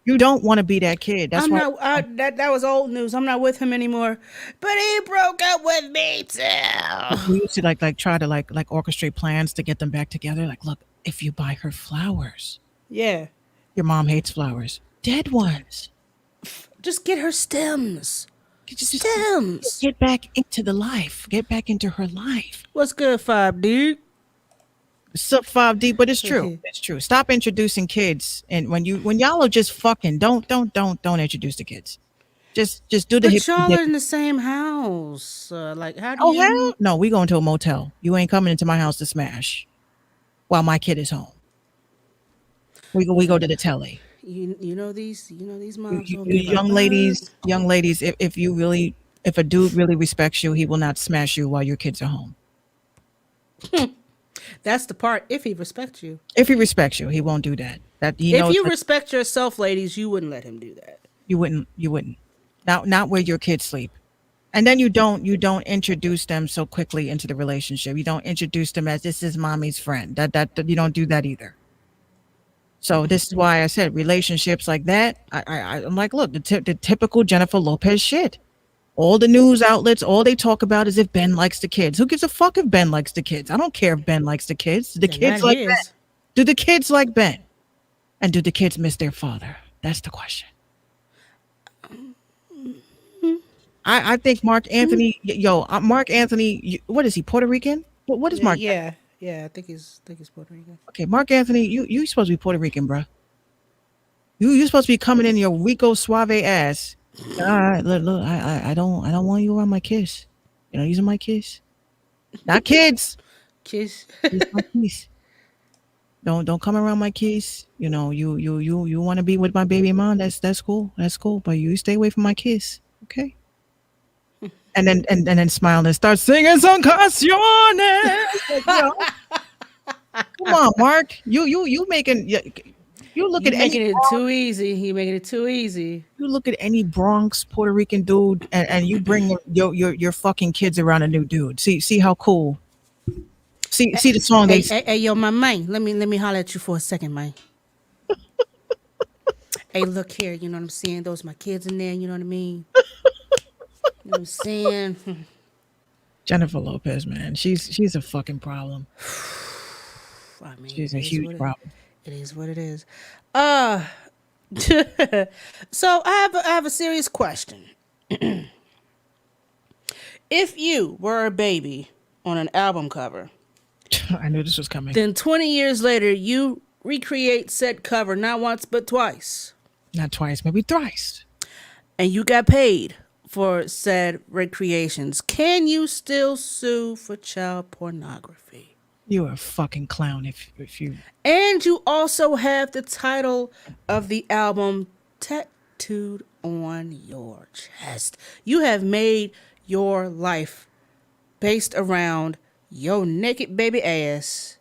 You don't want to be that kid. That's why That was old news. I'm not with him anymore. But he broke up with me too. we used to like try to like orchestrate plans to get them back together. Like, look, if you buy her flowers, Yeah. your mom hates flowers. Dead ones. Just get her stems. Just Stems. get back into the life. Get back into her life. What's good, 5D? Sub 5D, but it's true. It's true. Stop introducing kids, and when y'all are just fucking, don't introduce the kids. Just do the But hip. y'all are in the same house. Like, how do Oh you? hell no, we going to a motel. You ain't coming into my house to smash while my kid is home. We go to the telly. You know these moms. You don't give a young fuck. ladies, if a dude really respects you, he will not smash you while your kids are home. That's the part. If he respects you. If he respects you, he won't do that. That he If knows you that respect yourself, ladies, you wouldn't let him do that. you wouldn't. Not where your kids sleep. And then you don't introduce them so quickly into the relationship. You don't introduce them as this is mommy's friend. That you don't do that either. So this is why I said relationships like that. I'm like, look, the typical Jennifer Lopez shit. All the news outlets, all they talk about is if Ben likes the kids. Who gives a fuck if Ben likes the kids? I don't care if Ben likes the kids. Do the kids like Ben? Do the kids like Ben? And do the kids miss their father? That's the question. I think Mark Anthony, Mark Anthony, what is he, Puerto Rican? What is Mark? Yeah, I think he's Puerto Rican. Okay, Mark Anthony, you supposed to be Puerto Rican, bruh. You supposed to be coming in your Rico Suave ass. All right, look, I don't want you around my kids. These are my kids, not kids. Kiss. These are my kids. Don't come around my kids. You want to be with my baby mom. That's cool. That's cool. But you stay away from my kids, okay? And then smile and start singing some canciones. Come on, Mark. You making. You look You at making any it too easy. You making it too easy. you look at any Bronx Puerto Rican dude and you bring your fucking kids around a new dude. See how cool. See the song they Hey, yo, my man. Let me holler at you for a second, man. Hey, look here. You know what I'm saying? Those my kids in there. You know what I mean? You know what I'm saying? Jennifer Lopez, man. She's a fucking problem. I mean, She's a huge problem. It is what it is. So I have a serious question. If you were a baby on an album cover, I knew this was coming. then 20 years later you recreate said cover not once but twice. Not twice, maybe thrice. and you got paid for said recreations, can you still sue for child pornography? You're a fucking clown if you. And you also have the title of the album tattooed on your chest. You have made your life based around your naked baby ass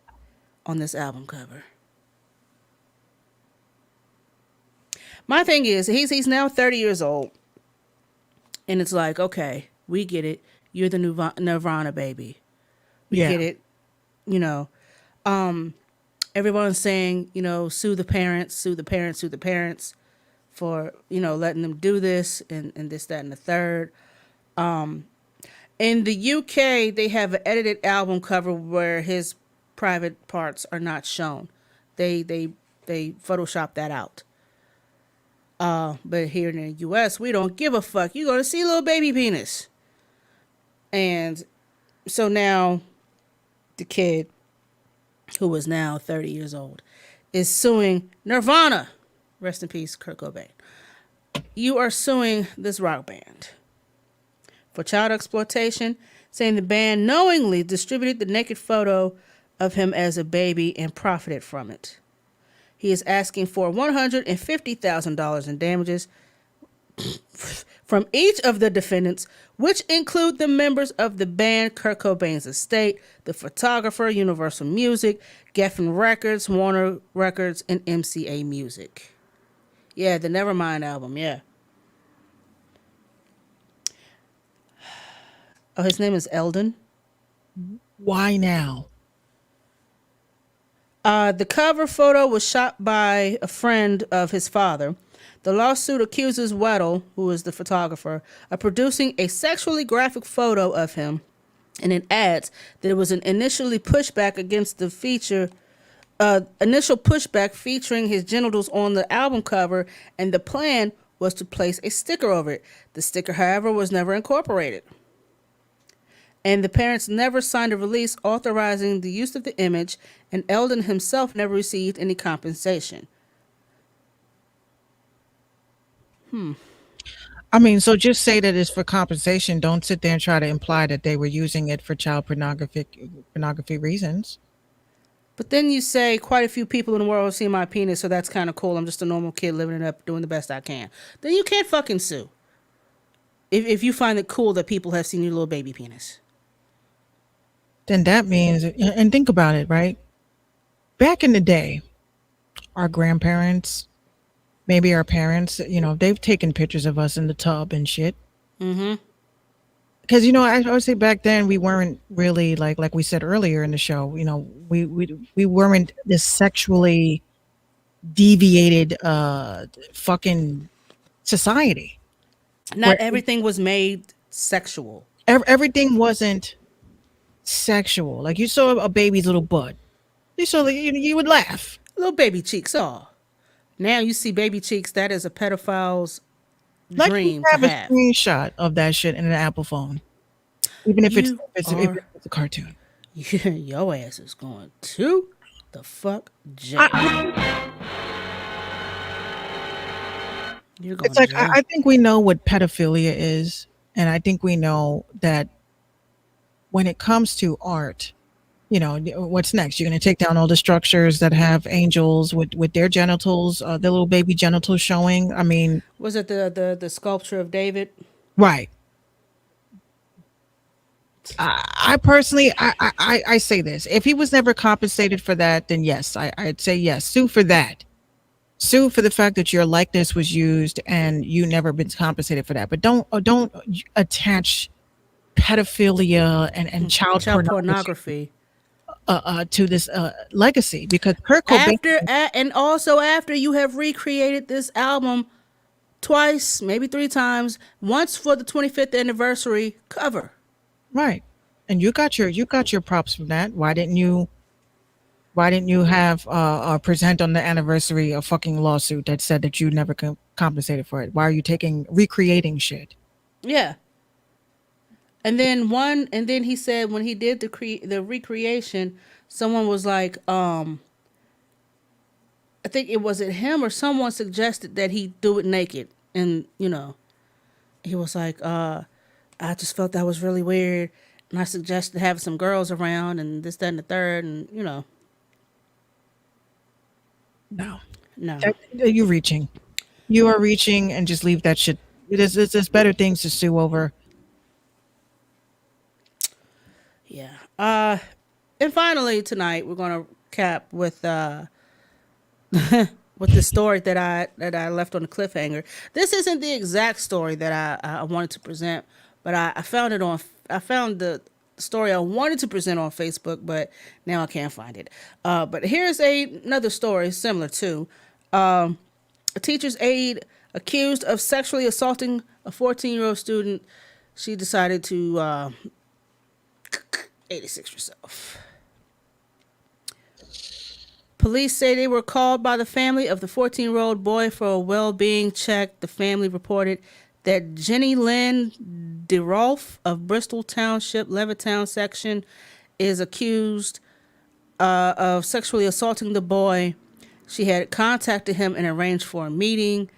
on this album cover. My thing is, he's now 30 years old. And it's like, okay, we get it. You're the Nirvana baby. We Yeah. get it. You know, everyone's saying, sue the parents, sue the parents, sue the parents for, letting them do this and this, that, and the third. In the UK, they have an edited album cover where his private parts are not shown. They Photoshop that out. But here in the US, we don't give a fuck. You're going to see little baby penis. And so now the kid, who is now 30 years old, is suing Nirvana. Rest in peace, Kurt Cobain. You are suing this rock band for child exploitation, saying the band knowingly distributed the naked photo of him as a baby and profited from it. He is asking for $150,000 in damages from each of the defendants, which include the members of the band, Kurt Cobain's estate, the photographer, Universal Music, Geffen Records, Warner Records, and MCA Music. Yeah, the Nevermind album, yeah. Oh, his name is Eldon. Why now? The cover photo was shot by a friend of his father. The lawsuit accuses Weddle, who is the photographer, of producing a sexually graphic photo of him, and it adds that it was an initial pushback featuring his genitals on the album cover, and the plan was to place a sticker over it. The sticker, however, was never incorporated. And the parents never signed a release authorizing the use of the image, and Eldon himself never received any compensation. I mean, so just say that it's for compensation. Don't sit there and try to imply that they were using it for child pornography reasons. But then you say quite a few people in the world have seen my penis, so that's kind of cool. I'm just a normal kid living it up, doing the best I can. Then you can't fucking sue. If you find it cool that people have seen your little baby penis. Then that means, and think about it, right? Back in the day, our grandparents, maybe our parents, they've taken pictures of us in the tub and shit. Mm-hmm. Because, I would say back then we weren't really like we said earlier in the show, we weren't this sexually deviated fucking society. Not everything was made sexual. Everything wasn't sexual. Like you saw a baby's little butt. You saw you would laugh. Little baby cheeks, all. Now you see baby cheeks, that is a pedophile's dream you have to a have. screenshot of that shit in an Apple phone. Even if it's a cartoon. Your ass is going to the fuck jail. You're going It's like to jail. I think we know what pedophilia is, and I think we know that when it comes to art, what's next? You're going to take down all the structures that have angels with their genitals, their little baby genitals showing. I mean, was it the sculpture of David? Right. I personally, I say this: if he was never compensated for that, then yes, I'd say yes. Sue for that. Sue for the fact that your likeness was used and you never been compensated for that. But don't attach pedophilia and child pornography to this legacy, because Kurt Cobain. And also after you have recreated this album twice, maybe 3 times, once for the 25th anniversary cover. Right. And you got your props from that. Why didn't you have present on the anniversary a fucking lawsuit that said that you never compensated for it? Why are you recreating shit? Yeah. And then he said when he did the recreation, someone was like, I think it was him or someone suggested that he do it naked, and he was like, I just felt that was really weird, and I suggested having some girls around and this, that, and the third, and No, no. you're reaching. You are reaching, and just leave that shit. There's better things to sue over. Yeah. And finally tonight we're gonna cap with with the story that I left on the cliffhanger. This isn't the exact story that I wanted to present, but I found the story I wanted to present on Facebook, but now I can't find it. But here's another story similar to a teacher's aide accused of sexually assaulting a 14-year-old student. She decided to 86 herself. Police say they were called by the family of the 14-year-old boy for a well-being check. The family reported that Jenny Lynn DeRolf of Bristol Township, Levittown section, is accused of sexually assaulting the boy. She had contacted him and arranged for a meeting.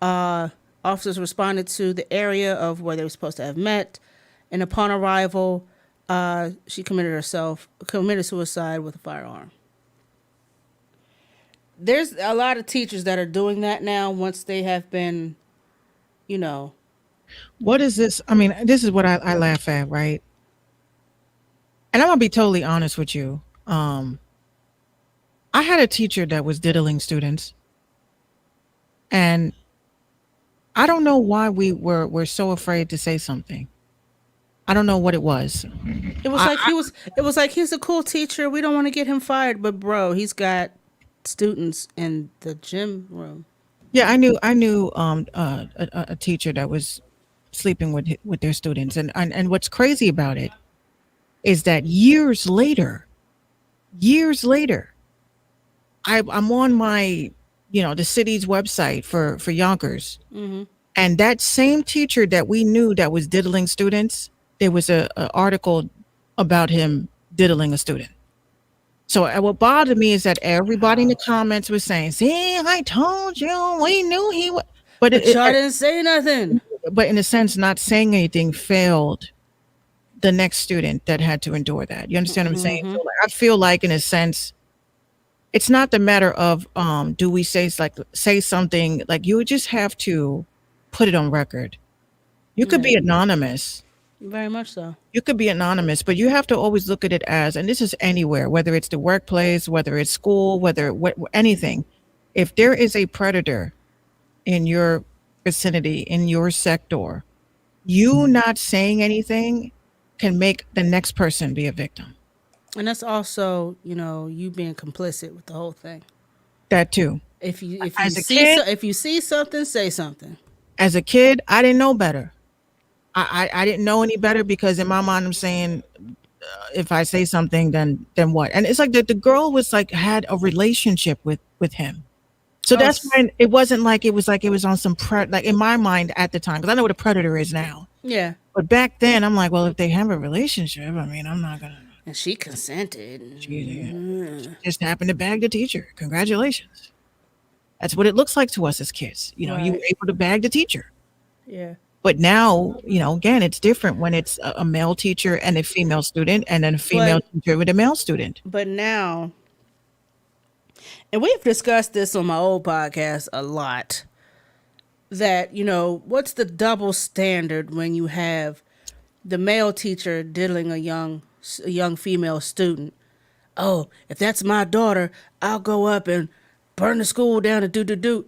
Officers responded to the area of where they were supposed to have met, and upon arrival, she committed suicide with a firearm. There's a lot of teachers that are doing that now once they have been, What is this? I mean, this is what I laugh at, right? And I'm gonna be totally honest with you. I had a teacher that was diddling students, and I don't know why we're so afraid to say something. I don't know what it was. It was like he's a cool teacher. We don't want to get him fired, but bro, he's got students in the gym room. Yeah, I knew a teacher that was sleeping with their students, and what's crazy about it is that years later, I'm on my the city's website for Yonkers, and that same teacher that we knew that was diddling students, there was a article about him diddling a student. So what bothered me is that everybody in the comments was saying, "See, I told you, we knew he was," but y'all didn't say nothing. But in a sense, not saying anything failed the next student that had to endure that. You understand what I'm saying? So I feel like, in a sense, it's not the matter of do we say something, like you would just have to put it on record. You could be anonymous. Very much so. You could be anonymous, but you have to always look at it as, and this is anywhere, whether it's the workplace, whether it's school, anything. If there is a predator in your vicinity, in your sector, you not saying anything can make the next person be a victim. And that's also, you being complicit with the whole thing. That too. If you see something, say something. As a kid, I didn't know better. I didn't know any better, because in my mind I'm saying, if I say something, then what? And it's like the girl was had a relationship with him. So that's when it wasn't like it was on some in my mind at the time, because I know what a predator is now. Yeah. But back then I'm like, well, if they have a relationship, I mean, I'm not gonna. And she consented. She just happened to bag the teacher. Congratulations. That's what it looks like to us as kids. You were able to bag the teacher. Yeah. But now, again, it's different when it's a male teacher and a female student, and then a female teacher with a male student. But now, and we've discussed this on my old podcast a lot, that, what's the double standard when you have the male teacher diddling a young female student? Oh, if that's my daughter, I'll go up and burn the school down and do.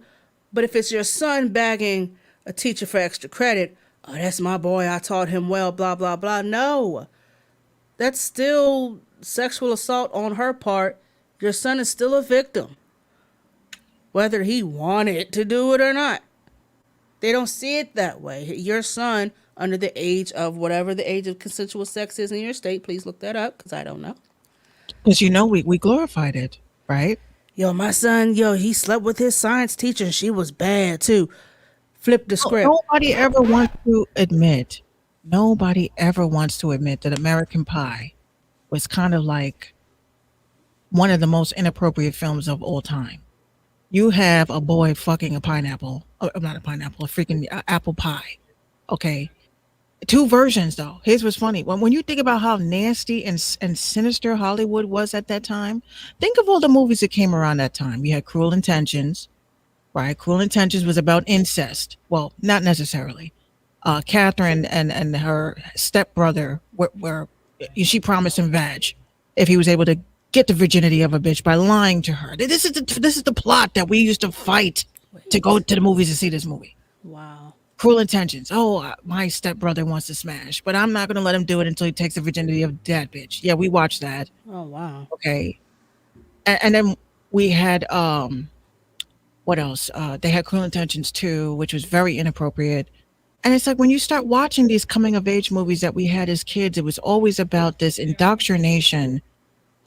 But if it's your son bagging a teacher for extra credit, oh, that's my boy, I taught him well, blah, blah, blah. No, that's still sexual assault on her part. Your son is still a victim, whether he wanted to do it or not. They don't see it that way. Your son, under the age of whatever the age of consensual sex is in your state, please look that up, because I don't know. Because we glorified it, right? Yo, my son, he slept with his science teacher and she was bad too. Flip the script. Nobody ever wants to admit that American Pie was kind of like one of the most inappropriate films of all time. You have a boy fucking a pineapple, not a pineapple, a freaking apple pie. Okay. Two versions though. Here's what's funny. When you think about how nasty and sinister Hollywood was at that time, think of all the movies that came around that time. You had Cruel Intentions, right? Cruel Intentions was about incest. Well, not necessarily. Catherine and her stepbrother were she promised him vag if he was able to get the virginity of a bitch by lying to her. This is the plot that we used to fight to go to the movies to see this movie. Wow. Cruel Intentions. Oh, my stepbrother wants to smash, but I'm not going to let him do it until he takes the virginity of that bitch. Yeah, we watched that. Oh, wow. Okay. And then we had, what else? They had Cruel Intentions 2, which was very inappropriate. And it's like when you start watching these coming of age movies that we had as kids, it was always about this indoctrination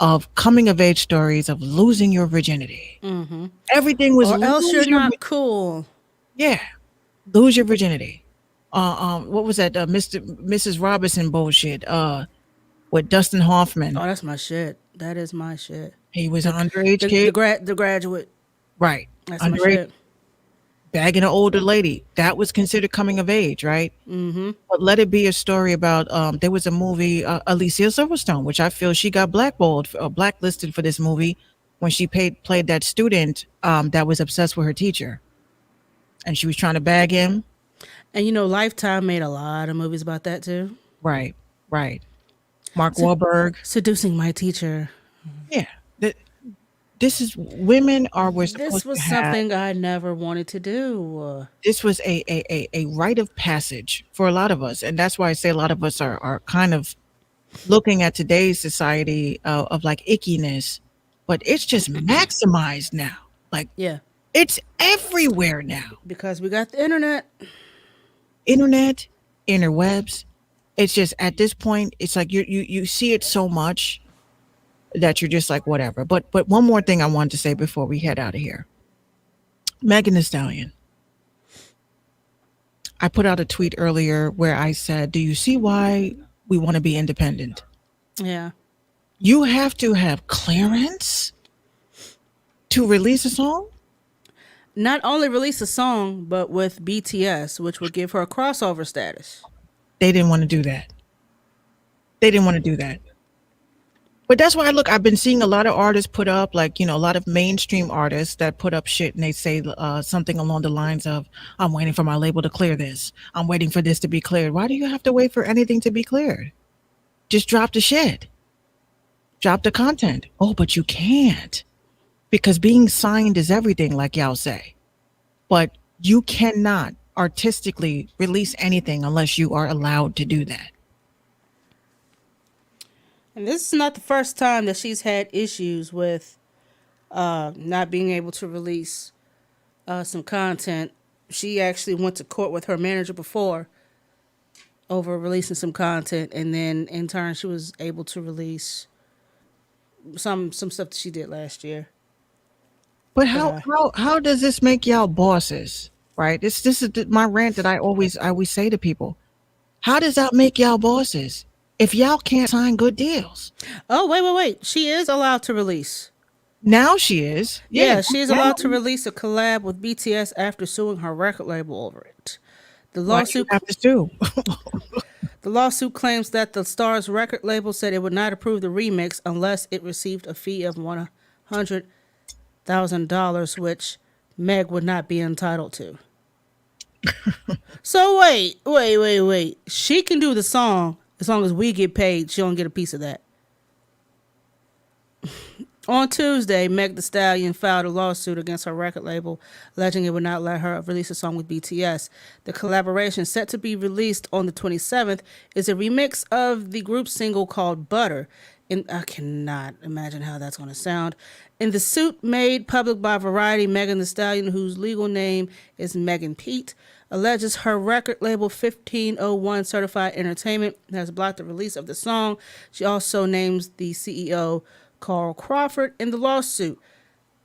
of coming of age stories of losing your virginity. Mm-hmm. Everything was Or else you're not cool. Yeah. Lose your virginity. What was that? Mrs. Robinson bullshit. With Dustin Hoffman. Oh, that's my shit. That is my shit. He was an underage kid. The Graduate. Right. That's my Underage, shit. bagging an older lady. That was considered coming of age, right? Mm-hmm. But let it be a story about. There was a movie, Alicia Silverstone, which I feel she got blacklisted for this movie when she played that student that was obsessed with her teacher. And she was trying to bag him. And Lifetime made a lot of movies about that too. Right. Mark Wahlberg. Seducing My Teacher. Yeah. This is we're supposed This was to have. something I never wanted to do. This was a rite of passage for a lot of us. And that's why I say a lot of us are kind of looking at today's society of like ickiness, but it's just maximized now. Like, Yeah. it's everywhere now. Because we got the internet. Interwebs. It's just at this point, it's like you see it so much that you're just like whatever. But one more thing I wanted to say before we head out of here. Megan Thee Stallion. I put out a tweet earlier where I said, "Do you see why we want to be independent? Yeah. You have to have clearance to release a song." Not only release a song, but with BTS, which would give her a crossover status. They didn't want to do that. But that's why I've been seeing a lot of artists put up, like, a lot of mainstream artists that put up shit and they say something along the lines of, "I'm waiting for my label to clear this. I'm waiting for this to be cleared." Why do you have to wait for anything to be cleared? Just drop the shit. Drop the content. Oh, but you can't. Because being signed is everything, like y'all say. But you cannot artistically release anything unless you are allowed to do that. And this is not the first time that she's had issues with not being able to release some content. She actually went to court with her manager before over releasing some content, and then in turn she was able to release some stuff that she did last year. But how does this make y'all bosses? Right? This is my rant that I always say to people. How does that make y'all bosses if y'all can't sign good deals? Oh, wait. She is allowed to release. Now she is. Yeah, she is allowed to release a collab with BTS after suing her record label over it. The lawsuit have to sue. The lawsuit claims that the star's record label said it would not approve the remix unless it received a fee of $100,000, which Meg would not be entitled to. So wait. She can do the song as long as we get paid. She don't get a piece of that. On Tuesday, Meg Thee Stallion filed a lawsuit against her record label, alleging it would not let her release a song with BTS. The collaboration, set to be released on the 27th, is a remix of the group's single called Butter. And I cannot imagine how that's going to sound. In the suit made public by Variety, Megan Thee Stallion, whose legal name is Megan Pete, alleges her record label 1501 Certified Entertainment has blocked the release of the song. She also names the CEO, Carl Crawford, in the lawsuit.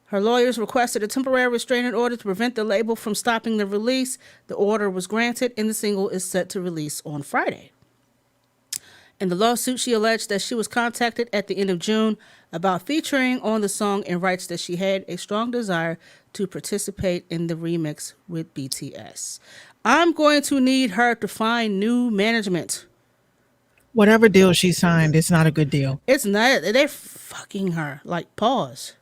Her lawyers requested a temporary restraining order to prevent the label from stopping the release. The order was granted, and the single is set to release on Friday. In the lawsuit, she alleged that she was contacted at the end of June about featuring on the song and writes that she had a strong desire to participate in the remix with BTS. I'm going to need her to find new management. Whatever deal she signed, it's not a good deal. It's not. They're fucking her. Like, pause.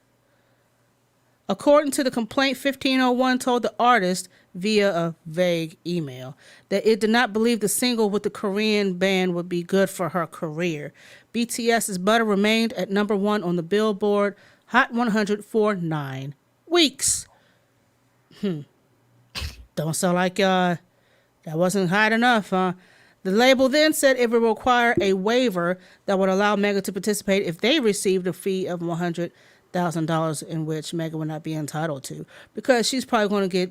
According to the complaint, 1501 told the artist via a vague email that it did not believe the single with the Korean band would be good for her career. BTS's Butter remained at number 1 on the Billboard Hot 100 for 9 weeks. Don't sound like that wasn't hot enough, huh? The label then said it would require a waiver that would allow Mega to participate if they received a fee of $100,000 in which Mega would not be entitled to, because she's probably going to get,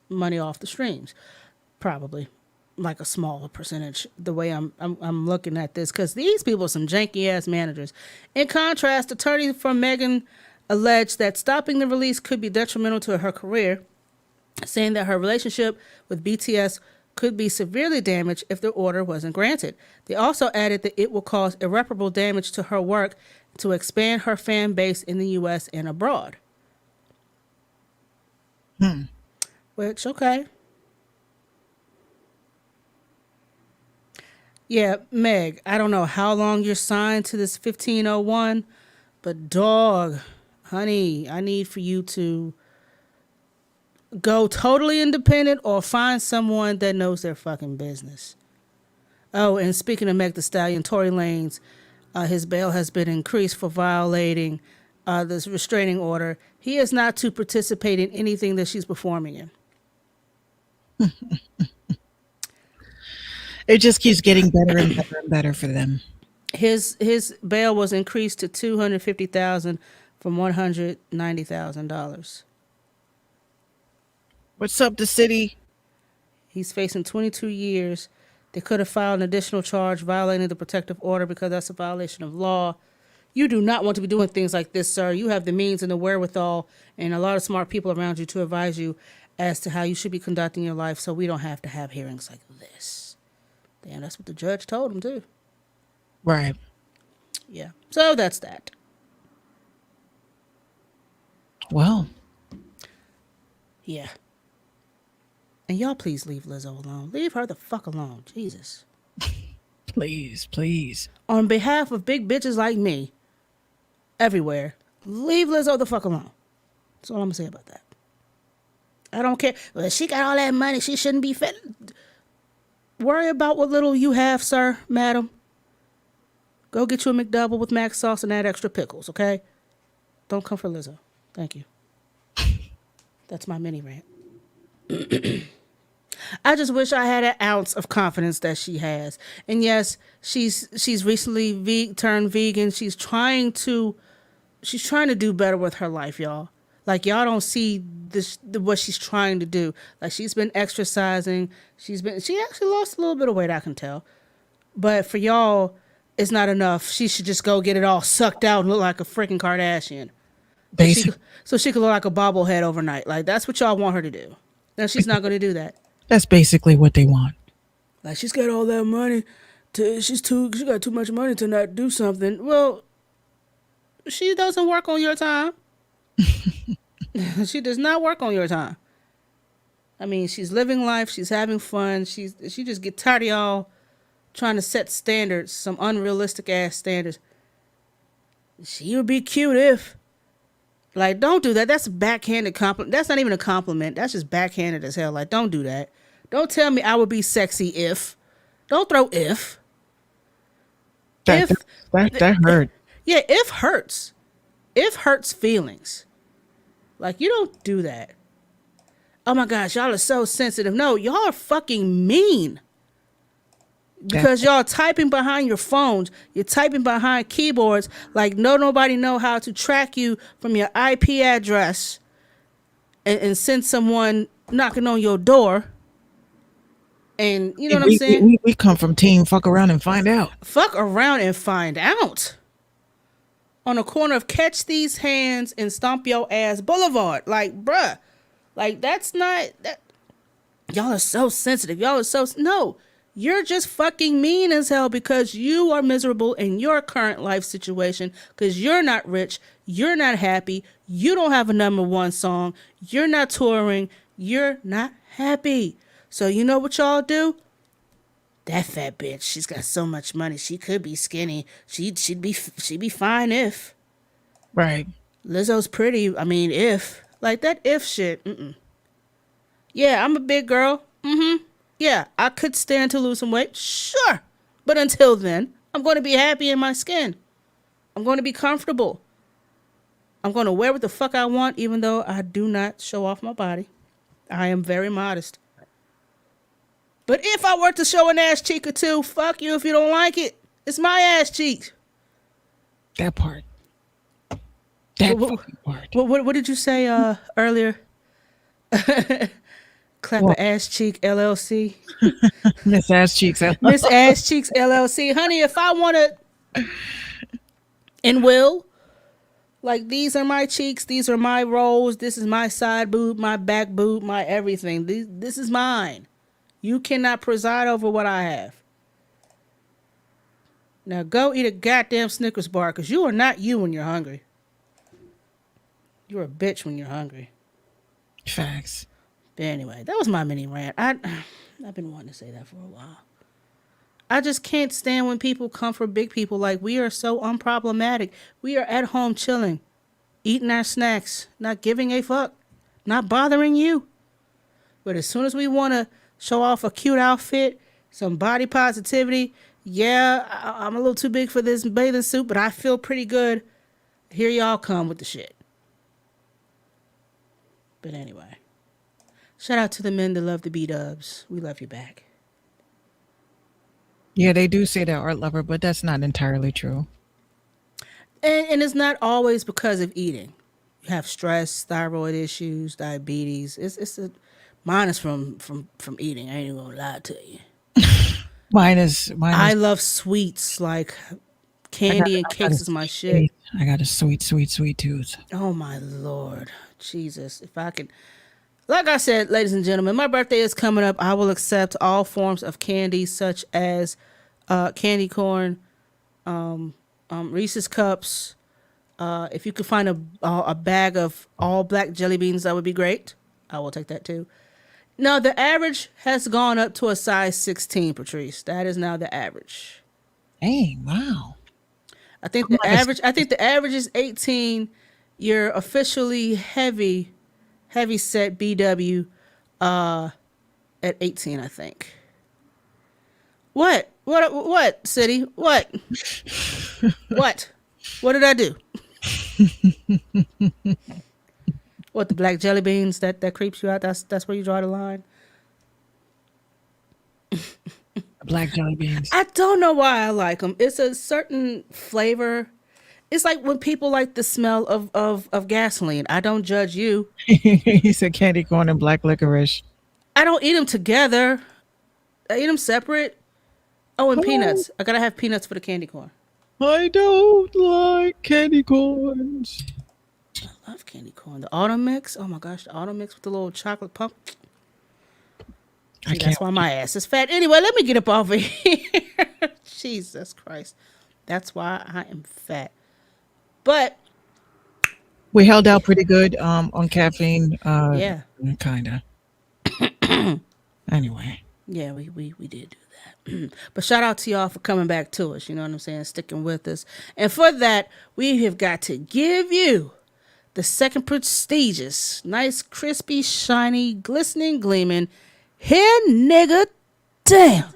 money off the streams, probably like a smaller percentage. The way I'm looking at this, because these people are some janky ass managers. In contrast, attorneys for Megan alleged that stopping the release could be detrimental to her career, saying that her relationship with BTS could be severely damaged if the order wasn't granted. They also added that it will cause irreparable damage to her work to expand her fan base in the U.S. and abroad. Which, okay. Yeah, Meg, I don't know how long you're signed to this 1501, but dog, honey, I need for you to go totally independent or find someone that knows their fucking business. Oh, and speaking of Meg Thee Stallion, Tory Lanez, his bail has been increased for violating this restraining order. He is not to participate in anything that she's performing in. It just keeps getting better and better and better for them. His bail was increased to $250,000 from $190,000. What's up, the city? He's facing 22 years. They could have filed an additional charge violating the protective order because that's a violation of law. You do not want to be doing things like this, sir. You have the means and the wherewithal and a lot of smart people around you to advise you as to how you should be conducting your life, so we don't have to have hearings like this. Damn, that's what the judge told him, too. Right. Yeah. So that's that. Well. Yeah. And y'all please leave Lizzo alone. Leave her the fuck alone. Jesus. Please, please. On behalf of big bitches like me, everywhere, leave Lizzo the fuck alone. That's all I'm going to say about that. I don't care. Well, she got all that money. She shouldn't be fed. Worry about what little you have, sir, madam. Go get you a McDouble with mac sauce and add extra pickles, okay? Don't come for Lizzo. Thank you. That's my mini rant. I just wish I had an ounce of confidence that she has. And yes, she's recently turned vegan. She's trying to do better with her life, y'all. Like, y'all don't see what she's trying to do. Like, she's been exercising. She actually lost a little bit of weight, I can tell. But for y'all, it's not enough. She should just go get it all sucked out and look like a freaking Kardashian. So she could look like a bobblehead overnight. Like, that's what y'all want her to do. Now, she's not going to do that. That's basically what they want. Like, she's got all that money. She got too much money to not do something. Well, she doesn't work on your time. She does not work on your time. I mean, she's living life. She's having fun. She just get tired of y'all trying to set standards, some unrealistic ass standards. She would be cute if. Like, don't do that. That's a backhanded compliment. That's not even a compliment. That's just backhanded as hell. Like, don't do that. Don't tell me I would be sexy if. Don't throw if. That hurt. Yeah, if hurts. If hurts feelings. Like, you don't do that. Oh my gosh, y'all are so sensitive. No, y'all are fucking mean. Because y'all typing behind your phones. You're typing behind keyboards like nobody know how to track you from your IP address and send someone knocking on your door. And you know what I'm saying? We come from team fuck around and find out. Fuck around and find out. On the corner of Catch These Hands and Stomp Your Ass Boulevard. Like, bruh. Like, that's not... that. Y'all are so sensitive. Y'all are so... No. You're just fucking mean as hell because you are miserable in your current life situation because you're not rich. You're not happy. You don't have a number one song. You're not touring. You're not happy. So you know what y'all do? That fat bitch, she's got so much money. She could be skinny. She'd be fine if. Right. Lizzo's pretty. I mean, if. Like that if shit. Yeah, I'm a big girl. Yeah, I could stand to lose some weight. Sure. But until then, I'm going to be happy in my skin. I'm going to be comfortable. I'm going to wear what the fuck I want, even though I do not show off my body. I am very modest. But if I were to show an ass cheek or two, fuck you if you don't like it. It's my ass cheek. That part. That fucking part. What did you say earlier? Clap a ass cheek LLC. Miss Ass Cheeks. Miss Ass Cheeks LLC. Honey, if I want to and will, like these are my cheeks, these are my rolls, this is my side boob, my back boob, my everything. This is mine. You cannot preside over what I have. Now go eat a goddamn Snickers bar, because you are not you when you're hungry. You're a bitch when you're hungry. Facts. But anyway, that was my mini rant. I've been wanting to say that for a while. I just can't stand when people come for big people. Like, we are so unproblematic. We are at home chilling, eating our snacks, not giving a fuck, not bothering you. But as soon as we want to show off a cute outfit, some body positivity, yeah, I'm a little too big for this bathing suit, but I feel pretty good. Here y'all come with the shit. But anyway, shout out to the men that love the B-dubs. We love you back. Yeah, they do say that, art lover, but that's not entirely true. And it's not always because of eating. You have stress, thyroid issues, diabetes. Mine is from eating. I ain't even gonna lie to you. Mine is. I love sweets, like candy and cakes is my shit. I got a sweet tooth. Oh my Lord, Jesus! If I could, like I said, ladies and gentlemen, my birthday is coming up. I will accept all forms of candy, such as candy corn, Reese's cups. If you could find a bag of all black jelly beans, that would be great. I will take that too. No, the average has gone up to a size 16, Patrice. That is now the average. Hey, wow. I think the average is 18. You're officially heavy set BW at 18, I think. What, City? What? What did I do? What, the black jelly beans that creeps you out? That's where you draw the line? Black jelly beans. I don't know why I like them. It's a certain flavor. It's like when people like the smell of gasoline. I don't judge you. He said candy corn and black licorice. I don't eat them together. I eat them separate. Oh, and peanuts. I gotta have peanuts for the candy corn. I don't like candy corns. I love candy corn. The autumn mix. Oh my gosh, the autumn mix with the little chocolate pump. See, that's why my ass is fat. Anyway, let me get up off of here. Jesus Christ. That's why I am fat. But we held out pretty good on caffeine. Yeah. Kinda. Anyway. Yeah, we did do that. But shout out to y'all for coming back to us. You know what I'm saying? Sticking with us. And for that, we have got to give you the second prestigious, nice, crispy, shiny, glistening, gleaming, hair nigga damn.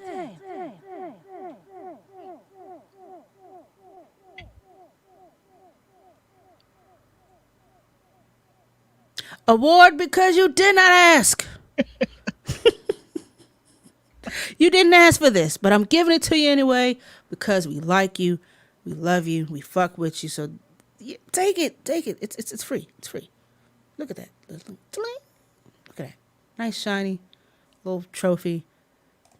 Award because you did not ask. You didn't ask for this, but I'm giving it to you anyway because we like you, we love you, we fuck with you. So yeah, take it. It's free. It's free. Look at that. Look at that. Nice shiny little trophy.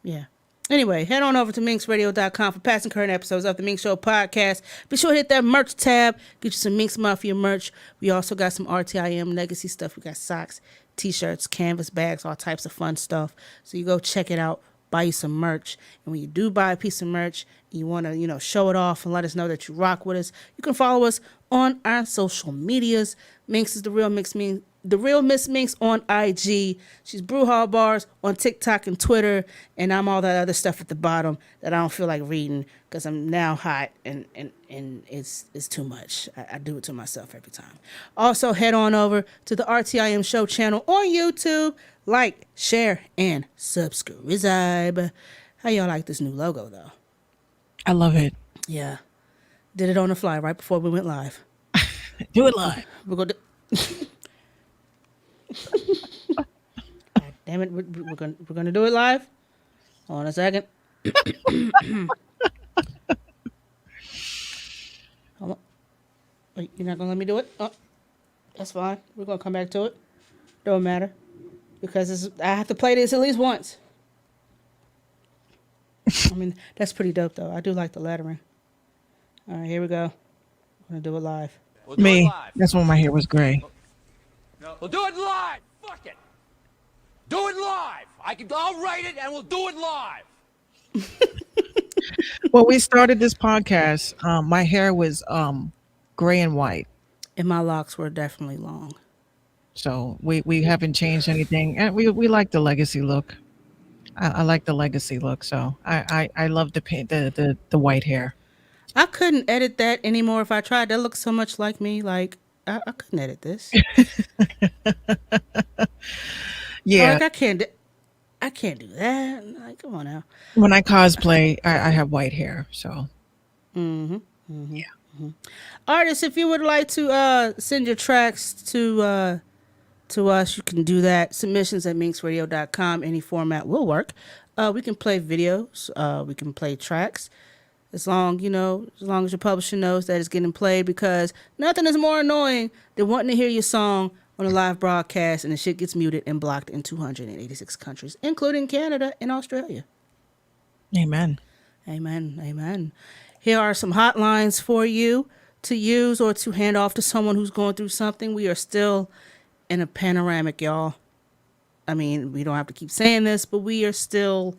Yeah. Anyway, head on over to minxradio.com for past and current episodes of the Minx Show podcast. Be sure to hit that merch tab. Get you some Minx Mafia merch. We also got some RTIM legacy stuff. We got socks, t-shirts, canvas bags, all types of fun stuff. So you go check it out. Buy you some merch. And when you do buy a piece of merch, you want to, show it off and let us know that you rock with us, you can follow us on our social medias. Minx is the real Minx The Real Miss Minx on IG. She's Brewhall Bars on TikTok and Twitter, and I'm all that other stuff at the bottom that I don't feel like reading because I'm now hot and it's too much. I do it to myself every time. Also, head on over to the RTIM Show channel on YouTube. Like, share, and subscribe. How y'all like this new logo, though? I love it. Yeah. Did it on the fly right before we went live. Do it live. We're going to... God damn it, we're gonna do it live. Hold on a second. Hold on. Wait, you're not gonna let me do it? Oh, that's fine. We're gonna come back to it. Don't matter because I have to play this at least once. I mean, that's pretty dope though. I do like the lettering. All right, here we go. We're gonna do it live. We'll do Me. it live. That's when my hair was gray. We'll do it live. Fuck it. Do it live. I'll write it and we'll do it live. When we started this podcast, my hair was gray and white. And my locks were definitely long. So we haven't changed anything, and we like the legacy look. I like the legacy look, so I love the paint the white hair. I couldn't edit that anymore if I tried. That looks so much like me. Like I couldn't edit this. Yeah, Like I can't do that. Like, come on now. when I cosplay, I have white hair, so Artists, if you would like to send your tracks to us, you can do that. Submissions at minxradio.com. Any format will work. We can play videos. We can play tracks. As long as your publisher knows that it's getting played, because nothing is more annoying than wanting to hear your song on a live broadcast and the shit gets muted and blocked in 286 countries, including Canada and Australia. amen. Amen. Amen. Here are some hotlines for you to use or to hand off to someone who's going through something. We are still in a panoramic, y'all. I mean, we don't have to keep saying this, but we are still...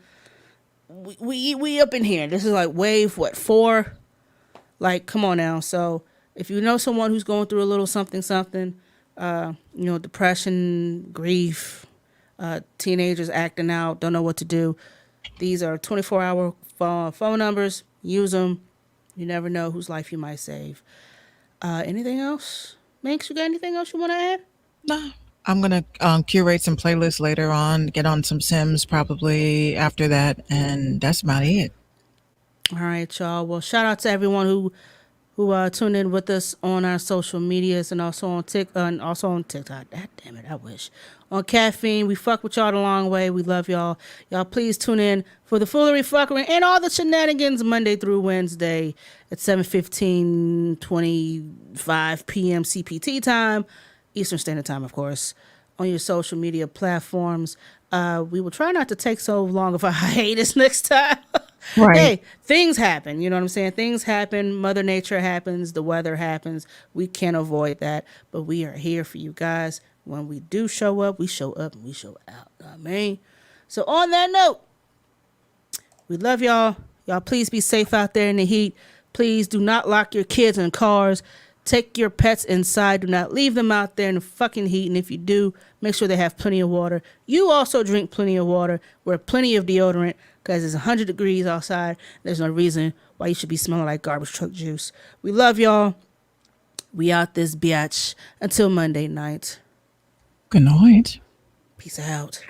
We up in here. This is like wave 4? Like, come on now. So if you know someone who's going through a little something, depression, grief, teenagers acting out, don't know what to do. These are 24-hour phone numbers. Use them. You never know whose life you might save. Anything else? Minx, you got anything else you want to add? No, I'm gonna curate some playlists later on. Get on some Sims probably after that, and that's about it. All right, y'all. Well, shout out to everyone who tuned in with us on our social medias and also on TikTok. God damn it, I wish. On Caffeine, we fuck with y'all the long way. We love y'all. Y'all please tune in for the foolery, fuckery, and all the shenanigans Monday through Wednesday at 7:15, 25 p.m. CPT time, Eastern Standard Time, of course, on your social media platforms. We will try not to take so long of a hiatus next time. Right. Hey, things happen. You know what I'm saying? Things happen. Mother Nature happens. The weather happens. We can't avoid that. But we are here for you guys. When we do show up, we show up and we show out. I mean, so on that note, we love y'all. Y'all please be safe out there in the heat. Please do not lock your kids in cars. Take your pets inside. Do not leave them out there in the fucking heat. And if you do, make sure they have plenty of water. You also drink plenty of water. Wear plenty of deodorant because it's 100 degrees outside. There's no reason why you should be smelling like garbage truck juice. We love y'all. We out this biatch. Until Monday night. Good night. Peace out.